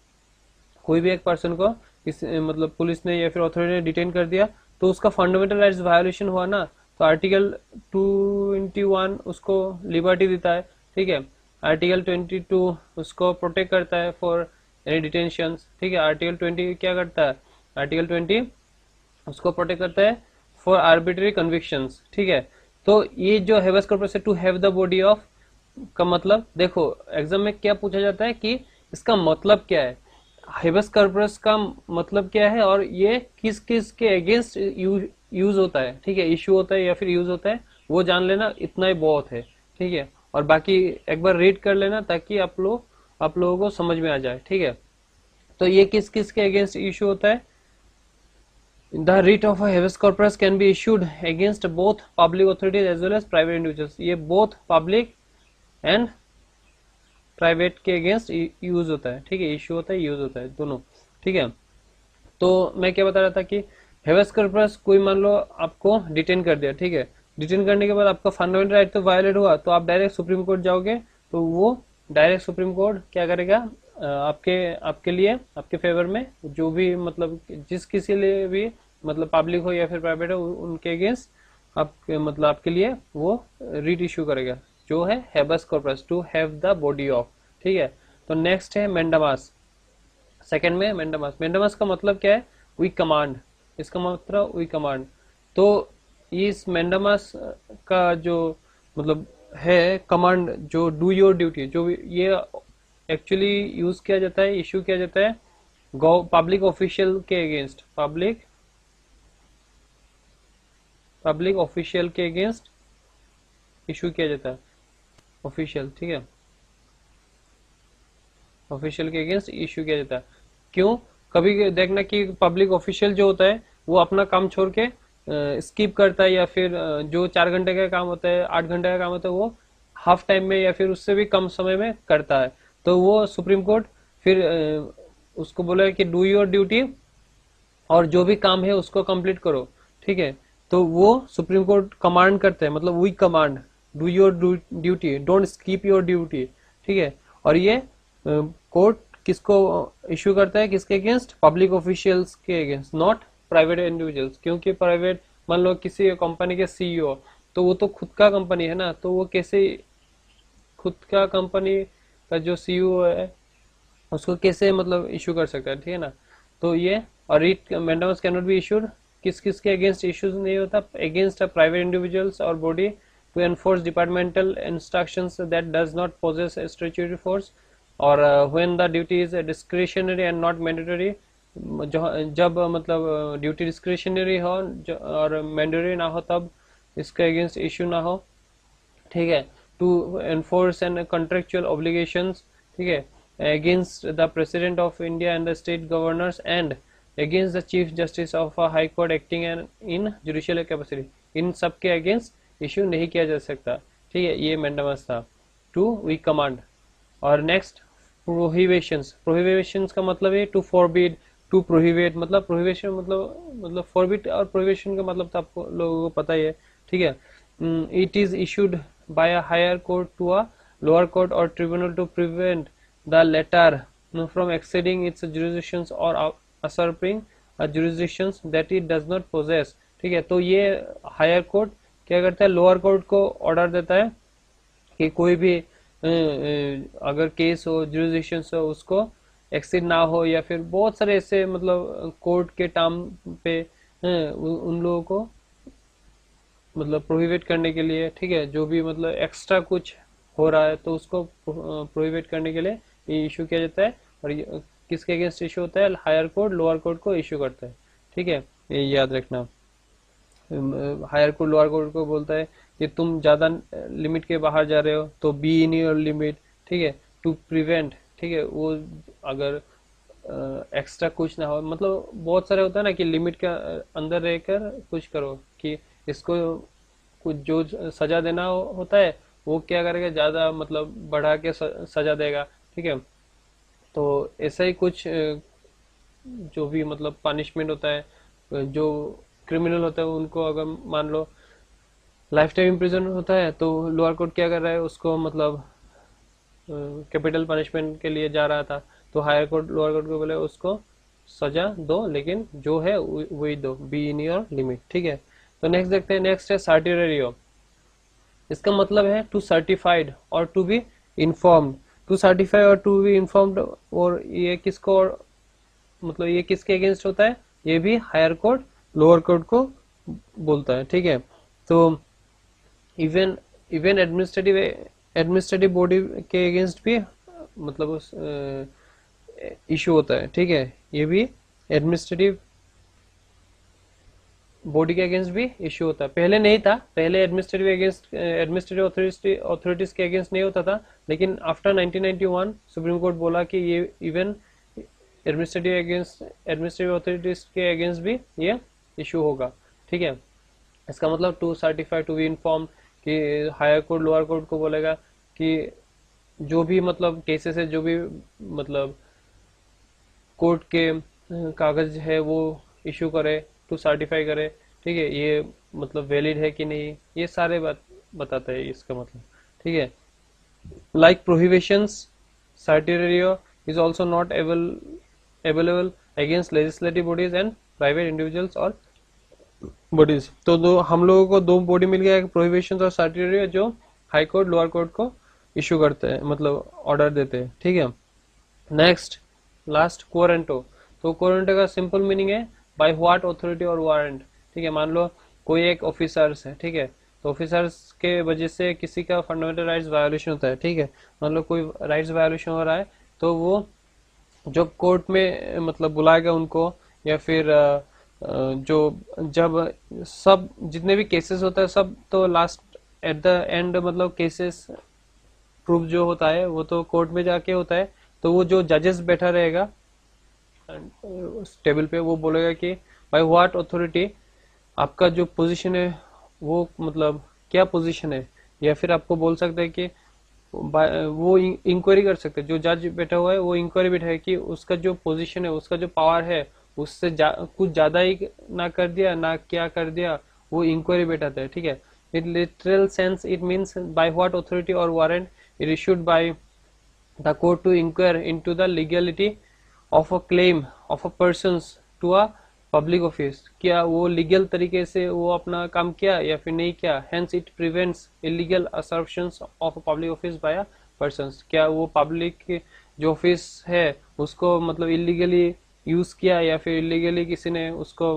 कोई भी एक पर्सन को मतलब पुलिस ने या फिर अथॉरिटी ने डिटेन कर दिया तो उसका फंडामेंटल राइट्स वायोलेशन हुआ ना, तो आर्टिकल 221 उसको लिबर्टी देता है। ठीक है, आर्टिकल 22 उसको प्रोटेक्ट करता है फॉर एनी डिटेंशन। ठीक है, आर्टिकल 20 क्या करता है, आर्टिकल 20 उसको प्रोटेक्ट करता है फॉर आर्बिट्री कन्विक्शंस। ठीक है, तो ये जो habeas corpus to have the body of का मतलब देखो एग्जाम में क्या पूछा जाता है कि इसका मतलब क्या है, हेबस कॉर्पस का मतलब क्या है और ये किस किस के अगेंस्ट यूज होता है। ठीक है, इशू होता है या फिर यूज होता है, वो जान लेना, इतना ही बहुत है। ठीक है, और बाकी एक बार रीड कर लेना ताकि आप लोगों को समझ में आ जाए। ठीक है, तो ये किस किस के अगेंस्ट इशू होता है। The writ of a habeas corpus can be issued against both public authorities as well as private individuals। ये both public and प्राइवेट के अगेंस्ट यूज होता है। ठीक है, इशू होता है, यूज होता है, दोनों। ठीक है, तो मैं क्या बता रहा था कि हेबस कॉर्पस कोई मान लो आपको डिटेन कर दिया। ठीक है, डिटेन करने के बाद आपका फंडामेंटल राइट तो वायलेट हुआ, तो आप डायरेक्ट सुप्रीम कोर्ट जाओगे तो वो डायरेक्ट सुप्रीम कोर्ट क्या करेगा, आपके लिए, आपके फेवर में जो भी मतलब जिस किसी लिए भी मतलब पब्लिक हो या फिर प्राइवेट हो उनके अगेंस्ट मतलब आपके लिए वो रीट इशू करेगा, जो है habeas corpus to have the body of. ठीक है, तो नेक्स्ट है मेंडामास। सेकंड में मेंडामास। मेंडामास का मतलब क्या है, वी कमांड। इसका मतलब वी कमांड। तो इस मेंडामास का जो मतलब है कमांड, जो डू योर ड्यूटी, जो ये एक्चुअली यूज किया जाता है, इशू किया जाता है पब्लिक ऑफिशियल के अगेंस्ट, पब्लिक ऑफिशियल के अगेंस्ट इशू किया जाता है, ऑफिशियल। ठीक है, ऑफिशियल के अगेंस्ट इशू किया जाता है। क्यों, कभी देखना कि पब्लिक ऑफिशियल जो होता है वो अपना काम छोड़ के स्किप करता है, या फिर जो 4 घंटे का काम होता है, 8 घंटे का काम होता है, वो हाफ टाइम में या फिर उससे भी कम समय में करता है। तो वो सुप्रीम कोर्ट फिर उसको बोला कि डू योर ड्यूटी, और जो भी काम है उसको कंप्लीट करो। ठीक है, तो वो सुप्रीम कोर्ट कमांड करते हैं, मतलब we command do your duty, don't skip your duty. ठीक है, और ये कोर्ट किसको इश्यू करता है, किसके अगेंस्ट, पब्लिक ऑफिशियल्स के अगेंस्ट, नॉट प्राइवेट इंडिविजुअल्स। क्योंकि प्राइवेट मान लो किसी कंपनी के सीईओ, तो वो तो खुद का कंपनी है ना, तो वो कैसे खुद का कंपनी का जो सीईओ है उसको कैसे मतलब इशू कर सकता है। ठीक है ना, तो ये और writ mandamus can not be issued, किस किस के अगेंस्ट इश्यूज नहीं होता, अगेंस्ट प्राइवेट इंडिविजुअल्स और body to enforce departmental instructions that does not possess statutory force. और when the duty is discretionary and not mandatory, जब मतलब ड्यूटी डिस्क्रिशनरी हो और मैंडेटरी ना हो तब इसके अगेंस्ट इश्यू ना हो, ठीक है। To enforce and contractual obligations, ठीक है, against the President of India and the state governors and against the chief justice of high court acting in judicial capacity, इन सब के अगेंस्ट इश्यू नहीं किया जा सकता, ठीक है। ये मैंडेमस था। To we command. और नेक्स्ट प्रोहिबिशंस। प्रोहिबिशंस का मतलब है टू फॉरबिड, टू प्रोहिबिट, मतलब प्रोहिबिशन मतलब फॉरबिड और प्रोहिबिशन का मतलब तो आपको लोगों को पता ही है, ठीक है। It is issued by a higher court to a lower court और tribunal to prevent the latter from exceeding its jurisdictions और usurping a jurisdictions that it does not possess, ठीक है। तो ये हायर कोर्ट क्या करता है, लोअर कोर्ट को ऑर्डर देता है कि कोई भी अगर केस हो, जुरिसडिक्शन हो, उसको एक्सीड ना हो, या फिर बहुत सारे ऐसे मतलब कोर्ट के टर्म पे उन लोगों को मतलब प्रोहिबिट करने के लिए, ठीक है, जो भी मतलब एक्स्ट्रा कुछ हो रहा है तो उसको प्रोहिबिट करने के लिए ये इशू किया जाता है। और किसके अगेंस्ट इशू होता है, हायर कोर्ट लोअर कोर्ट को इशू करता है, ठीक है, ये याद रखना। हायर कोर्ट लोअर कोर्ट को बोलता है कि तुम ज्यादा लिमिट के बाहर जा रहे हो तो बी इन योर लिमिट, ठीक है। टू प्रिवेंट, ठीक है, वो अगर एक्स्ट्रा कुछ ना हो, मतलब बहुत सारे होता है ना कि लिमिट के अंदर रहकर कुछ करो, कि इसको कुछ जो सजा देना होता है वो क्या करेगा, ज्यादा मतलब बढ़ा के सजा देगा, ठीक है। तो ऐसा ही कुछ जो भी मतलब पनिशमेंट होता है, जो क्रिमिनल होता है उनको अगर मान लो लाइफ टाइम इम्प्रिजन होता है तो लोअर कोर्ट क्या कर रहा है, उसको मतलब कैपिटल पनिशमेंट के लिए जा रहा था, तो हायर कोर्ट लोअर कोर्ट को बोले उसको सजा दो, लेकिन जो है वही दो, बी इन योर लिमिट, ठीक है। तो नेक्स्ट देखते हैं, नेक्स्ट है सर्टिरेरियो। इसका मतलब है टू सर्टिफाइड और to be informed. To certify और टू बी इन्फॉर्म्ड, और ये किसको मतलब ये किसके अगेंस्ट होता है, ये भी हायर कोर्ट लोअर कोर्ट को बोलता है, ठीक है। तो इवन इवन एडमिनिस्ट्रेटिव बॉडी के अगेंस्ट भी मतलब उस इशू होता है, ठीक है। ये भी एडमिनिस्ट्रेटिव बॉडी के अगेंस्ट भी इश्यू होता है। पहले नहीं था, पहले एडमिनिस्ट्रेटिव अथॉरिटीज के अगेंस्ट नहीं होता था, लेकिन आफ्टर 1991 सुप्रीम कोर्ट बोला कि ये इवन एडमिनिस्ट्रेटिव अथॉरिटीज के अगेंस्ट भी ये इशू होगा, ठीक है। इसका मतलब to certify to be inform, कि हायर कोर्ट लोअर कोर्ट को बोलेगा कि जो भी मतलब केसेस है, जो भी मतलब कोर्ट के कागज है वो इशू करे, टू सर्टिफाई करे, ठीक है, ये मतलब वैलिड है कि नहीं, ये सारे बात बताता है इसका मतलब, ठीक है। Like prohibitions, certiorari is also not available against legislative bodies and private individuals और बॉडीज। तो दो हम लोगों को दो बॉडी मिल गया, प्रोहिबिशन और सर्टिरेरियो, जो हाई कोर्ट लोअर कोर्ट को इशू करते हैं, मतलब ऑर्डर देते हैं, ठीक है। Next last quo warranto. तो क्वारंटो का सिंपल मीनिंग है बाय व्हाट अथॉरिटी और वारंट, ठीक है। मान लो कोई एक ऑफिसर्स है, ठीक है, तो ऑफिसर्स के वजह से किसी का फंडामेंटल राइट्स वायोलेशन होता है, ठीक है। मान लो कोई राइट्स वायोलेशन हो रहा है तो वो जो कोर्ट में मतलब बुलाएगा उनको, या फिर जो जब सब जितने भी केसेस होता है सब तो लास्ट एट द एंड मतलब केसेस प्रूफ जो होता है वो तो कोर्ट में जाके होता है, तो वो जो जजेस बैठा रहेगा टेबल पे, वो बोलेगा कि बाय व्हाट अथॉरिटी आपका जो पोजीशन है वो मतलब क्या पोजीशन है, या फिर आपको बोल सकते हैं कि वो इंक्वायरी कर सकते हैं, जो जज बैठा हुआ है वो इंक्वायरी बैठा है कि उसका जो पोजीशन है, उसका जो पावर है उससे कुछ ज्यादा ही ना कर दिया ना क्या कर दिया, वो इंक्वायरी बैठाता है, ठीक है। In literal sense it means by what authority और warrant it issued by the court to inquire into the legality of a claim of a persons to a public office, क्या वो लीगल तरीके से वो अपना काम किया या फिर नहीं किया, hence it prevents illegal assertions of a public office by a persons, क्या वो पब्लिक जो ऑफिस है उसको मतलब इलीगली यूज किया या फिर इलीगली किसी ने उसको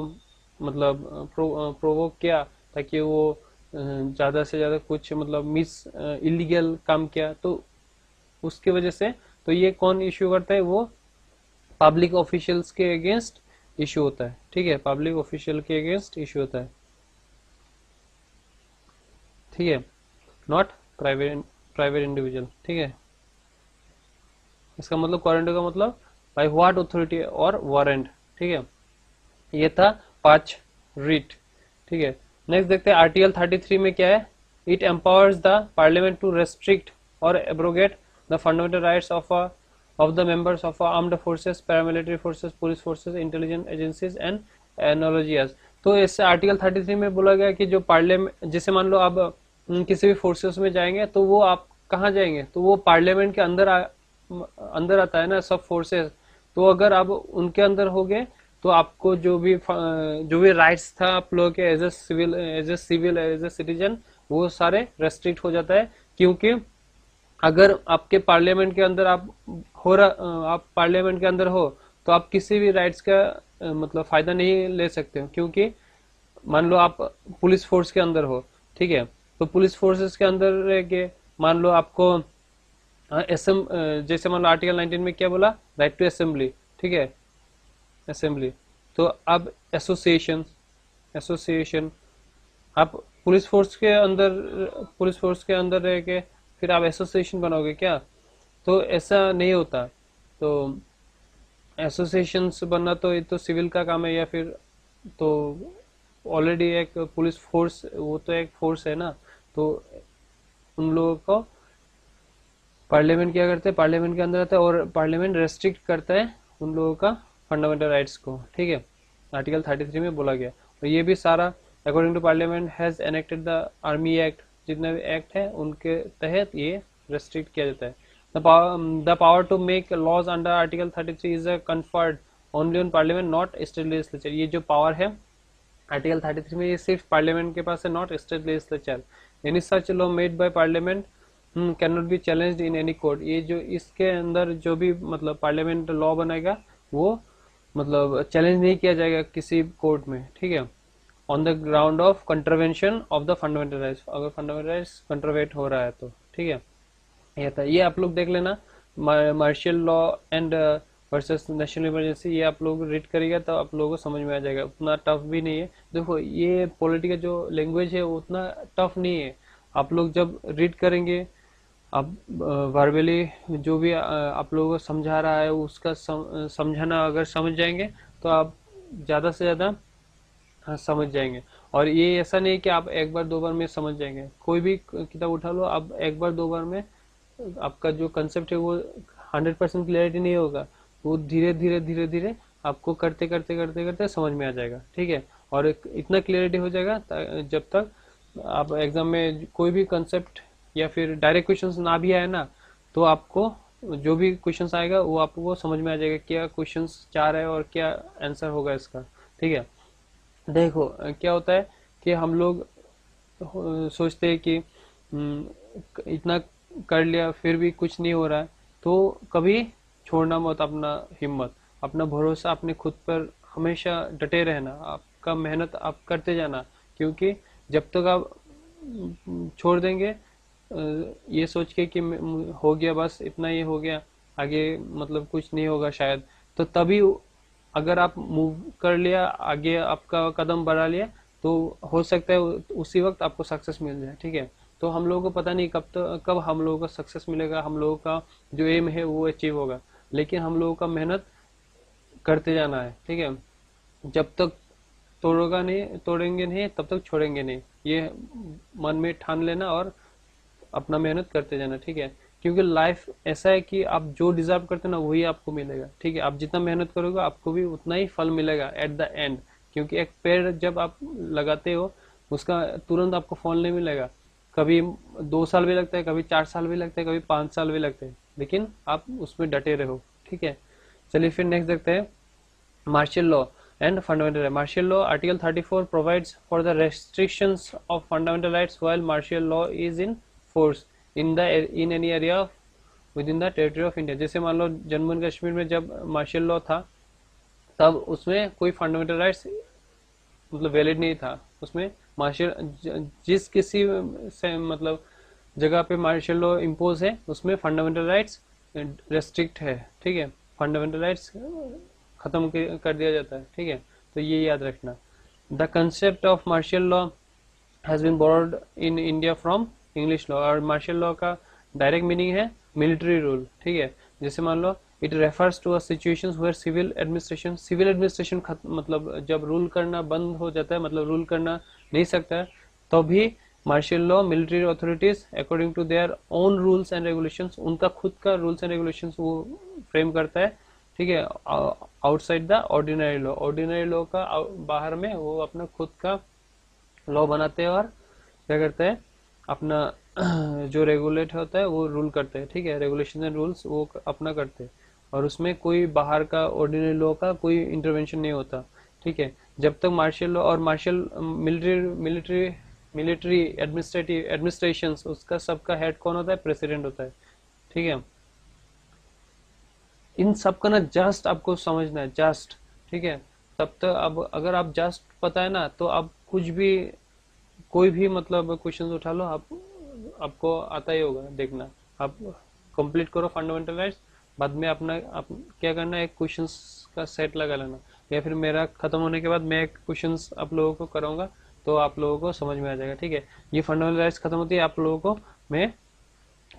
मतलब प्रोवोक किया ताकि वो ज्यादा से ज्यादा कुछ मतलब मिस इलीगल काम किया, तो उसकी वजह से तो ये कौन इश्यू करता है, वो पब्लिक ऑफिशियल्स के अगेंस्ट इश्यू होता है, ठीक है, पब्लिक ऑफिशियल के अगेंस्ट इश्यू होता है, ठीक है, नॉट प्राइवेट इंडिविजुअल, ठीक है। इसका मतलब क्वारंटो का मतलब बाय व्हाट अथॉरिटी और वारंट, ठीक है। ये था 5 रिट, ठीक है। नेक्स्ट देखते हैं आर्टिकल 33 में क्या है। It empowers the parliament to restrict और abrogate the fundamental rights of the members of armed forces, paramilitary forces, police forces, intelligence agencies and analogies. तो इस आर्टिकल 33 में बोला गया कि जो पार्लियामेंट, जैसे मान लो आप किसी भी फोर्सेस में जाएंगे तो वो आप कहाँ जाएंगे, तो वो पार्लियामेंट के अंदर आता है ना सब फोर्सेस। तो अगर आप उनके अंदर हो गए तो आपको जो भी राइट्स था आप लोगों के एज ए सिटीजन, वो सारे रेस्ट्रिक्ट हो जाता है। क्योंकि अगर आपके पार्लियामेंट के अंदर आप पार्लियामेंट के अंदर हो तो आप किसी भी राइट्स का मतलब फायदा नहीं ले सकते हो। क्योंकि मान लो आप पुलिस फोर्स के अंदर हो, ठीक है, तो पुलिस फोर्सेस के अंदर रह के मान लो आपको जैसे मान लो आर्टिकल 19 में क्या बोला, राइट टू असेंबली, ठीक है, असेंबली। तो अब एसोसिएशन आप पुलिस फोर्स के अंदर रह के फिर आप एसोसिएशन बनाओगे क्या, तो ऐसा नहीं होता। तो एसोसिएशंस बनना तो ये तो सिविल का काम है, या फिर तो ऑलरेडी एक पुलिस फोर्स, वो तो एक फोर्स है ना। तो उन लोगों को पार्लियामेंट क्या करते हैं, पार्लियामेंट के अंदर आता है और पार्लियामेंट रेस्ट्रिक्ट करता है उन लोगों का फंडामेंटल राइट्स को, ठीक है, आर्टिकल 33 में बोला गया। और ये भी सारा according to parliament has enacted the army act, जितने भी एक्ट है उनके तहत ये रेस्ट्रिक्ट किया जाता है। The power to make laws under article 33 is conferred only on parliament not state legislature. ये जो पावर है आर्टिकल 33 में, ये सिर्फ पार्लियामेंट के पास है, not state legislature. Any such law made by parliament can not B challenged in any court. ये जो इसके अंदर जो भी मतलब पार्लियामेंट लॉ बनाएगा वो मतलब चैलेंज नहीं किया जाएगा किसी कोर्ट में, ठीक है, on the ground of contravention of the fundamental rights, अगर फंडामेंटल राइट्स कंट्रवेट हो रहा है तो, ठीक है। ये था, ये आप लोग देख लेना, martial law and versus national emergency, ये आप लोग रीड करिएगा तो आप लोगों को समझ में आ जाएगा, उतना टफ भी नहीं है। देखो ये पॉलिटिकल जो लैंग्वेज है वो उतना टफ नहीं है, आप लोग जब रीड करेंगे, आप वर्बली जो भी आप लोगों को समझा रहा है उसका समझाना अगर समझ जाएंगे तो आप ज़्यादा से ज़्यादा समझ जाएंगे। और ये ऐसा नहीं कि आप एक बार दो बार में समझ जाएंगे, कोई भी किताब उठा लो, आप एक बार दो बार में आपका जो कंसेप्ट है वो 100% क्लियरिटी नहीं होगा, वो धीरे धीरे धीरे धीरे आपको करते करते करते करते समझ में आ जाएगा, ठीक है। और इतना क्लियरिटी हो जाएगा जब तक आप एग्जाम में कोई भी कंसेप्ट या फिर डायरेक्ट क्वेश्चंस ना भी आए ना, तो आपको जो भी क्वेश्चंस आएगा वो आपको समझ में आ जाएगा क्या क्वेश्चंस चाह रहे हैं और क्या आंसर होगा इसका, ठीक है। देखो क्या होता है कि हम लोग सोचते हैं कि इतना कर लिया फिर भी कुछ नहीं हो रहा है, तो कभी छोड़ना मत अपना हिम्मत, अपना भरोसा अपने खुद पर हमेशा डटे रहना, आपका मेहनत आप करते जाना। क्योंकि जब तक आप छोड़ देंगे ये सोच के कि हो गया बस इतना ही हो गया, आगे मतलब कुछ नहीं होगा शायद, तो तभी अगर आप मूव कर लिया आगे, आपका कदम बढ़ा लिया, तो हो सकता है उसी वक्त आपको सक्सेस मिल जाए, ठीक है। तो हम लोगों को पता नहीं कब हम लोगों को सक्सेस मिलेगा, हम लोगों का जो एम है वो अचीव होगा, लेकिन हम लोगों का मेहनत करते जाना है, ठीक है। जब तक तोड़ेंगे नहीं तब तक छोड़ेंगे नहीं, ये मन में ठान लेना और अपना मेहनत करते जाना, ठीक है। क्योंकि लाइफ ऐसा है कि आप जो डिजर्व करते हो ना वही आपको मिलेगा, ठीक है। आप जितना मेहनत करोगे आपको भी उतना ही फल मिलेगा एट द एंड। क्योंकि एक पेड़ जब आप लगाते हो उसका तुरंत आपको फल नहीं मिलेगा, कभी 2 साल भी लगता है, कभी 4 साल भी लगता है, कभी 5 साल भी लगते हैं, लेकिन आप उसमें डटे रहो, ठीक है। चलिए फिर नेक्स्ट देखते हैं martial law and fundamental right. Martial law article 34 provides for the restrictions of fundamental rights while martial law is in force in any area within the territory of India। जैसे मान लो जम्मू एंड कश्मीर में जब मार्शियल लॉ था तब उसमें कोई फंडामेंटल राइट्स मतलब वैलिड नहीं था, उसमें मार्शियल जिस किसी से मतलब जगह पे मार्शियल लॉ इम्पोज है उसमें फंडामेंटल राइट्स रेस्ट्रिक्ट है, ठीक है, फंडामेंटल राइट्स खत्म कर दिया जाता है, ठीक है। तो ये याद रखना। The concept of martial law has been borrowed in India from English law, और मार्शल लॉ का डायरेक्ट मीनिंग है मिलिट्री रूल, ठीक है। जैसे मान लो it refers to a situations where civil administration मतलब जब रूल करना बंद हो जाता है, मतलब रूल करना नहीं सकता है, तो भी martial law military authorities according to their own rules and regulations, उनका खुद का रूल्स एंड रेगुलेशंस वो फ्रेम करता है, ठीक है, आउटसाइड द ऑर्डिनरी लॉ का बाहर में वो अपना खुद का लॉ बनाते हैं और क्या करते हैं, अपना जो रेगुलेट होता है वो रूल करते हैं, ठीक है, रेगुलेशन एंड रूल्स वो अपना करते हैं, और उसमें कोई बाहर का ऑर्डिनरी लॉ का कोई इंटरवेंशन नहीं होता, ठीक है। जब तक मार्शल लॉ और मार्शल मिलिट्री एडमिनिस्ट्रेशन, उसका सबका हेड कौन होता है, प्रेसिडेंट होता है, ठीक है। इन सब का ना जस्ट आपको समझना है, जस्ट, ठीक है। तब तक अब अगर आप जस्ट पता है ना, तो आप कुछ भी कोई भी मतलब क्वेश्चन उठा लो, आपको आता ही होगा, देखना। आप कंप्लीट करो फंडामेंटल राइट्स, बाद में अपना आप क्या करना, एक क्वेश्चन का सेट लगा लेना, या फिर मेरा खत्म होने के बाद मैं एक क्वेश्चन आप लोगों को कराऊंगा, तो आप लोगों को समझ में आ जाएगा, ठीक है। ये फंडामेंटल राइट्स खत्म होती है, आप लोगों को मैं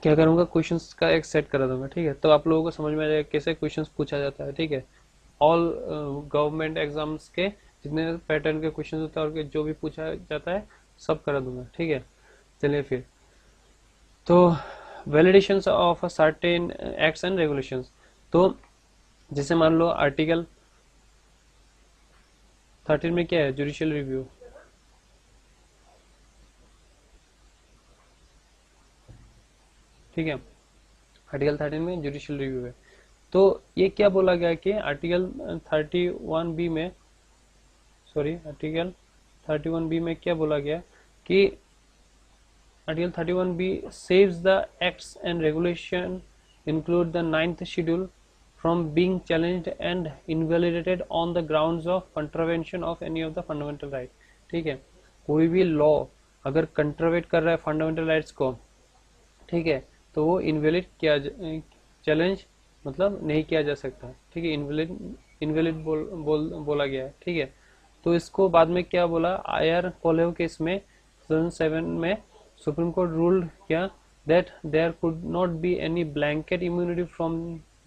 क्या करूंगा, क्वेश्चंस का एक सेट करा दूंगा, ठीक है। तो आप लोगों को समझ में आ जाएगा कैसे क्वेश्चंस पूछा जाता है, ठीक है। ऑल गवर्नमेंट एग्जाम्स के जितने पैटर्न के क्वेश्चन होते हैं और जो भी पूछा जाता है सब करा दूंगा, ठीक है। चलिए फिर, तो validation of a certain acts and regulations, तो जैसे मान लो आर्टिकल 13 में क्या है, जुडिशियल रिव्यू, ठीक है। आर्टिकल 13 में जुडिशियल रिव्यू है, तो ये क्या बोला गया कि आर्टिकल 31 बी में, सॉरी आर्टिकल 31 बी में क्या बोला गया कि article 31 B saves the acts and regulation include the 9th schedule from being challenged and invalidated on the grounds of contravention of any of the fundamental right, ठीक है। कोई भी लॉ अगर कंट्रोवेट कर रहा है फंडामेंटल राइट्स को, ठीक है, तो वो इनवैलिड किया, चैलेंज मतलब नहीं किया जा सकता, ठीक है, इनवैलिड बोला गया है, ठीक है। तो इसको बाद में क्या बोला, आयर कोलेव केस में 2007 में सुप्रीम कोर्ट रूल्ड किया that there could not be any blanket immunity from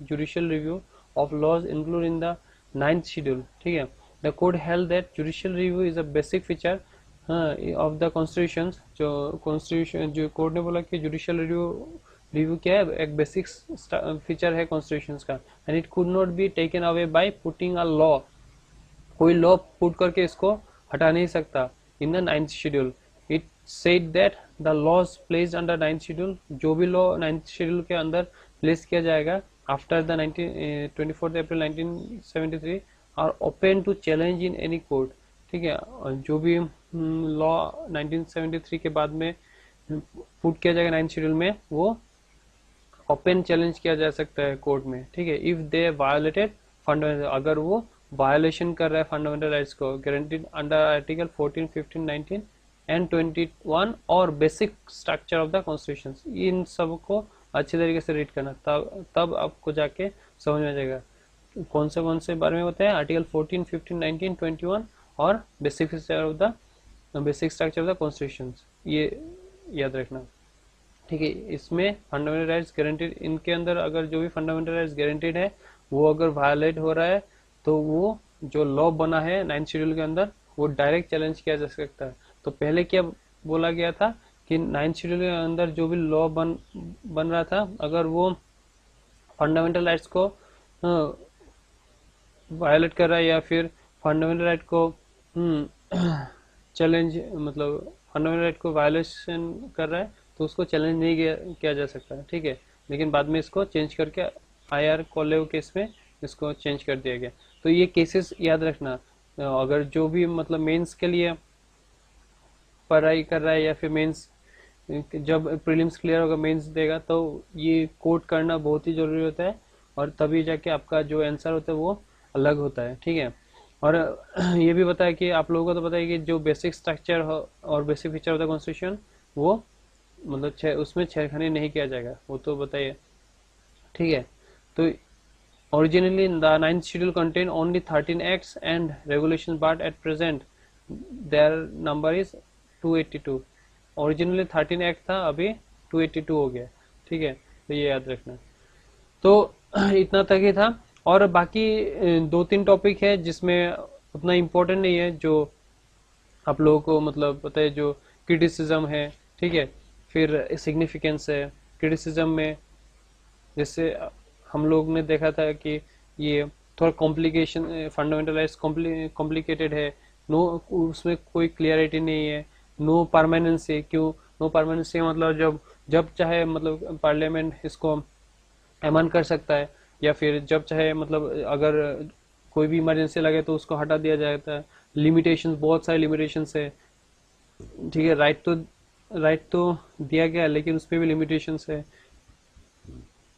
judicial review of laws included in the 9th schedule, ठीक है। The court held that judicial review is a basic feature of the constitution, जो कॉन्स्टिट्यूशन, जो कोर्ट ने बोला कि जुडिशियल रिव्यू क्या है, एक बेसिक फीचर है कॉन्स्टिट्यूशन का, and it could not be taken away by putting a law, कोई लॉ पुट करके इसको हटा नहीं सकता in the 9th schedule. It said that the laws placed under 9th schedule, जो भी लॉ 9th शेड्यूल के अंदर प्लेस किया जाएगा after the 24 April 1973 are open to challenge in any court, ठीक है। जो भी लॉ 1973 के बाद में पुट किया जाएगा 9th शेड्यूल में, वो ओपन चैलेंज किया जा सकता है कोर्ट में, ठीक है, इफ दे वायोलेटेड फंडामेंटल, अगर वो वायोलेशन कर रहा है फंडामेंटल राइट्स को गारंटीड अंडर आर्टिकल 14, 15, 19 एंड 21 और basic structure of the constitution. इन सब को अच्छे तरीके से रीड करना, तब आपको जाके समझ में आ जाएगा कौन से बारे में बताया, आर्टिकल 14, 15, 19, 21 और basic structure of the constitution, ये याद रखना, ठीक है। इसमें फंडामेंटल राइट्स गारंटीड, इनके अंदर अगर जो भी फंडामेंटल राइट्स गारंटीड है वो अगर वायलेट हो रहा है, तो वो जो लॉ बना है 9th शेड्यूल के अंदर वो डायरेक्ट चैलेंज किया जा सकता है। तो पहले क्या बोला गया था कि 9th शेड्यूल के अंदर जो भी लॉ बन रहा था, अगर वो फंडामेंटल राइट्स को वायलेट कर रहा है या फिर फंडामेंटल राइट को चैलेंज, मतलब फंडामेंटल राइट को वायलेशन कर रहा है, तो उसको चैलेंज नहीं किया जा सकता, ठीक है। लेकिन बाद में इसको चेंज करके आईआर कोलेव केस में इसको चेंज कर दिया गया। तो ये केसेस याद रखना, अगर जो भी मतलब मेंस के लिए पढ़ाई कर रहा है या फिर मेंस, जब प्रीलिम्स क्लियर होगा मेंस देगा, तो ये कोट करना बहुत ही जरूरी होता है, और तभी जाके आपका जो आंसर होता है वो अलग होता है, ठीक है। और ये भी बताया कि आप लोगों को तो पता है कि जो बेसिक स्ट्रक्चर और बेसिक फीचर होता है कॉन्स्टिट्यूशन, वो मतलब उसमें छेड़खानी नहीं किया जाएगा, वो तो बताइए, ठीक है। तो originally the ninth schedule contained only 13 acts and regulations, but at present their number is 282। Originally 13 act था, अभी 282 हो गया। ठीक है, तो ये याद रखना। तो इतना तक ही था। और बाकी दो तीन टॉपिक है जिसमें उतना इम्पोर्टेंट नहीं है, जो आप लोगों को मतलब पता है, जो क्रिटिसिज्म है, ठीक है, फिर सिग्निफिकेंस है। क्रिटिसिज्म में जैसे हम लोग ने देखा था कि ये थोड़ा कॉम्प्लिकेशन, फंडामेंटलाइज कॉम्प्लिकेटेड है, नो उसमें कोई क्लियरिटी नहीं है, नो परमानेंसी। क्यों नो परमानेंसी? मतलब जब जब चाहे मतलब पार्लियामेंट इसको एमन कर सकता है, या फिर जब चाहे मतलब अगर कोई भी इमरजेंसी लगे तो उसको हटा दिया जाता है। लिमिटेशंस, बहुत सारे लिमिटेशंस है। ठीक है, राइट तो दिया गया है, लेकिन उस पर भी लिमिटेशंस है।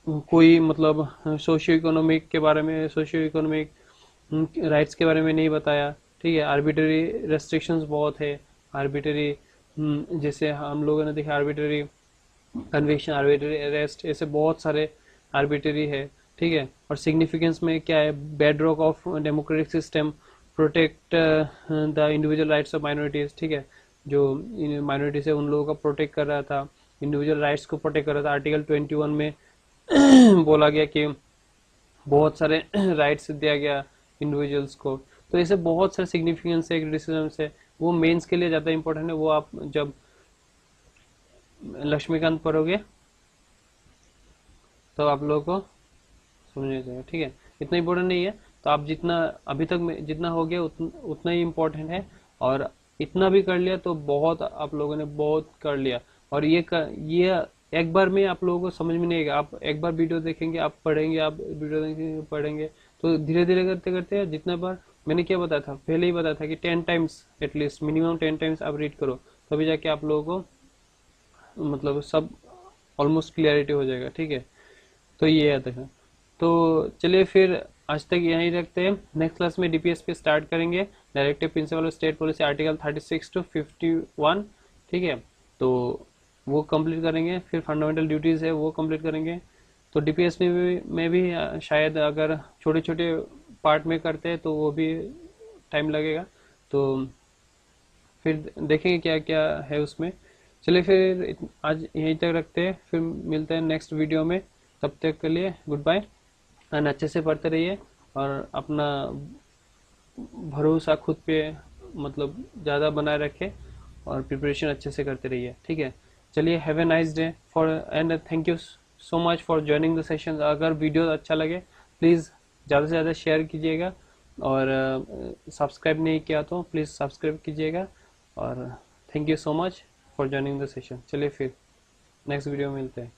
कोई मतलब सोशियो इकोनॉमिक के बारे में, सोशियो इकोनॉमिक राइट्स के बारे में नहीं बताया। ठीक है, आर्बिटरी रेस्ट्रिक्शंस बहुत है। आर्बिटरी जैसे हम लोगों ने देखा, आर्बिटरी कन्विक्शन, आर्बिटरी अरेस्ट, ऐसे बहुत सारे आर्बिटरी है। ठीक है, और सिग्निफिकेंस में क्या है? Bed rock of democratic system, protect the individual rights of minorities. ठीक है, जो माइनॉरिटीज है उन लोगों का प्रोटेक्ट कर रहा था, इंडिविजुअल राइट्स को प्रोटेक्ट कर रहा था। आर्टिकल 21 में बोला गया कि बहुत सारे राइट्स दिया गया इंडिविजुअल्स को। तो ऐसे बहुत सारे सिग्निफिकेंस है, क्रिटिसिज्म है। वो मेंस के लिए ज़्यादा इंपॉर्टेंट है, वो आप जब लक्ष्मीकांत पढ़ोगे तो आप लोगों को समझ जाएगा। ठीक है, इतना इम्पोर्टेंट नहीं है। तो आप जितना अभी तक में जितना हो गया उतना ही इम्पोर्टेंट है। और इतना भी कर लिया तो बहुत, आप लोगों ने बहुत कर लिया। और ये एक बार में आप लोगों को समझ में नहीं आएगा। आप एक बार वीडियो देखेंगे, आप पढ़ेंगे, आप वीडियो देखेंगे, पढ़ेंगे, तो धीरे धीरे करते करते जितना बार, मैंने क्या बताया था पहले ही बताया था कि 10 टाइम्स एटलीस्ट, मिनिमम 10 टाइम्स आप रीड करो, तभी जाके आप लोगों को मतलब सब ऑलमोस्ट क्लियरिटी हो जाएगा। ठीक है, तो ये याद रखना। तो चलिए फिर आज तक यहीं रखते हैं। नेक्स्ट क्लास में डीपीएस पे स्टार्ट करेंगे, directive principle of state policy, article 36 to 51। ठीक है, तो वो कंप्लीट करेंगे। फिर फंडामेंटल ड्यूटीज है वो कंप्लीट करेंगे। तो डीपीएस में भी शायद अगर छोटे छोटे पार्ट में करते हैं तो वो भी टाइम लगेगा। तो फिर देखेंगे क्या क्या है उसमें। चलिए फिर आज यहीं तक रखते हैं, फिर मिलते हैं नेक्स्ट वीडियो में। तब तक के लिए गुड बाय, एंड अच्छे से पढ़ते रहिए और अपना भरोसा खुद पे मतलब ज़्यादा बनाए रखें और प्रिपरेशन अच्छे से करते रहिए। ठीक है, चलिए, have a nice day for, and thank you so much for joining the session. अगर वीडियो अच्छा लगे प्लीज़ ज़्यादा से ज़्यादा शेयर कीजिएगा, और सब्सक्राइब नहीं किया तो प्लीज़ सब्सक्राइब कीजिएगा। और thank you so much for joining the session. चलिए फिर नेक्स्ट वीडियो में मिलते हैं।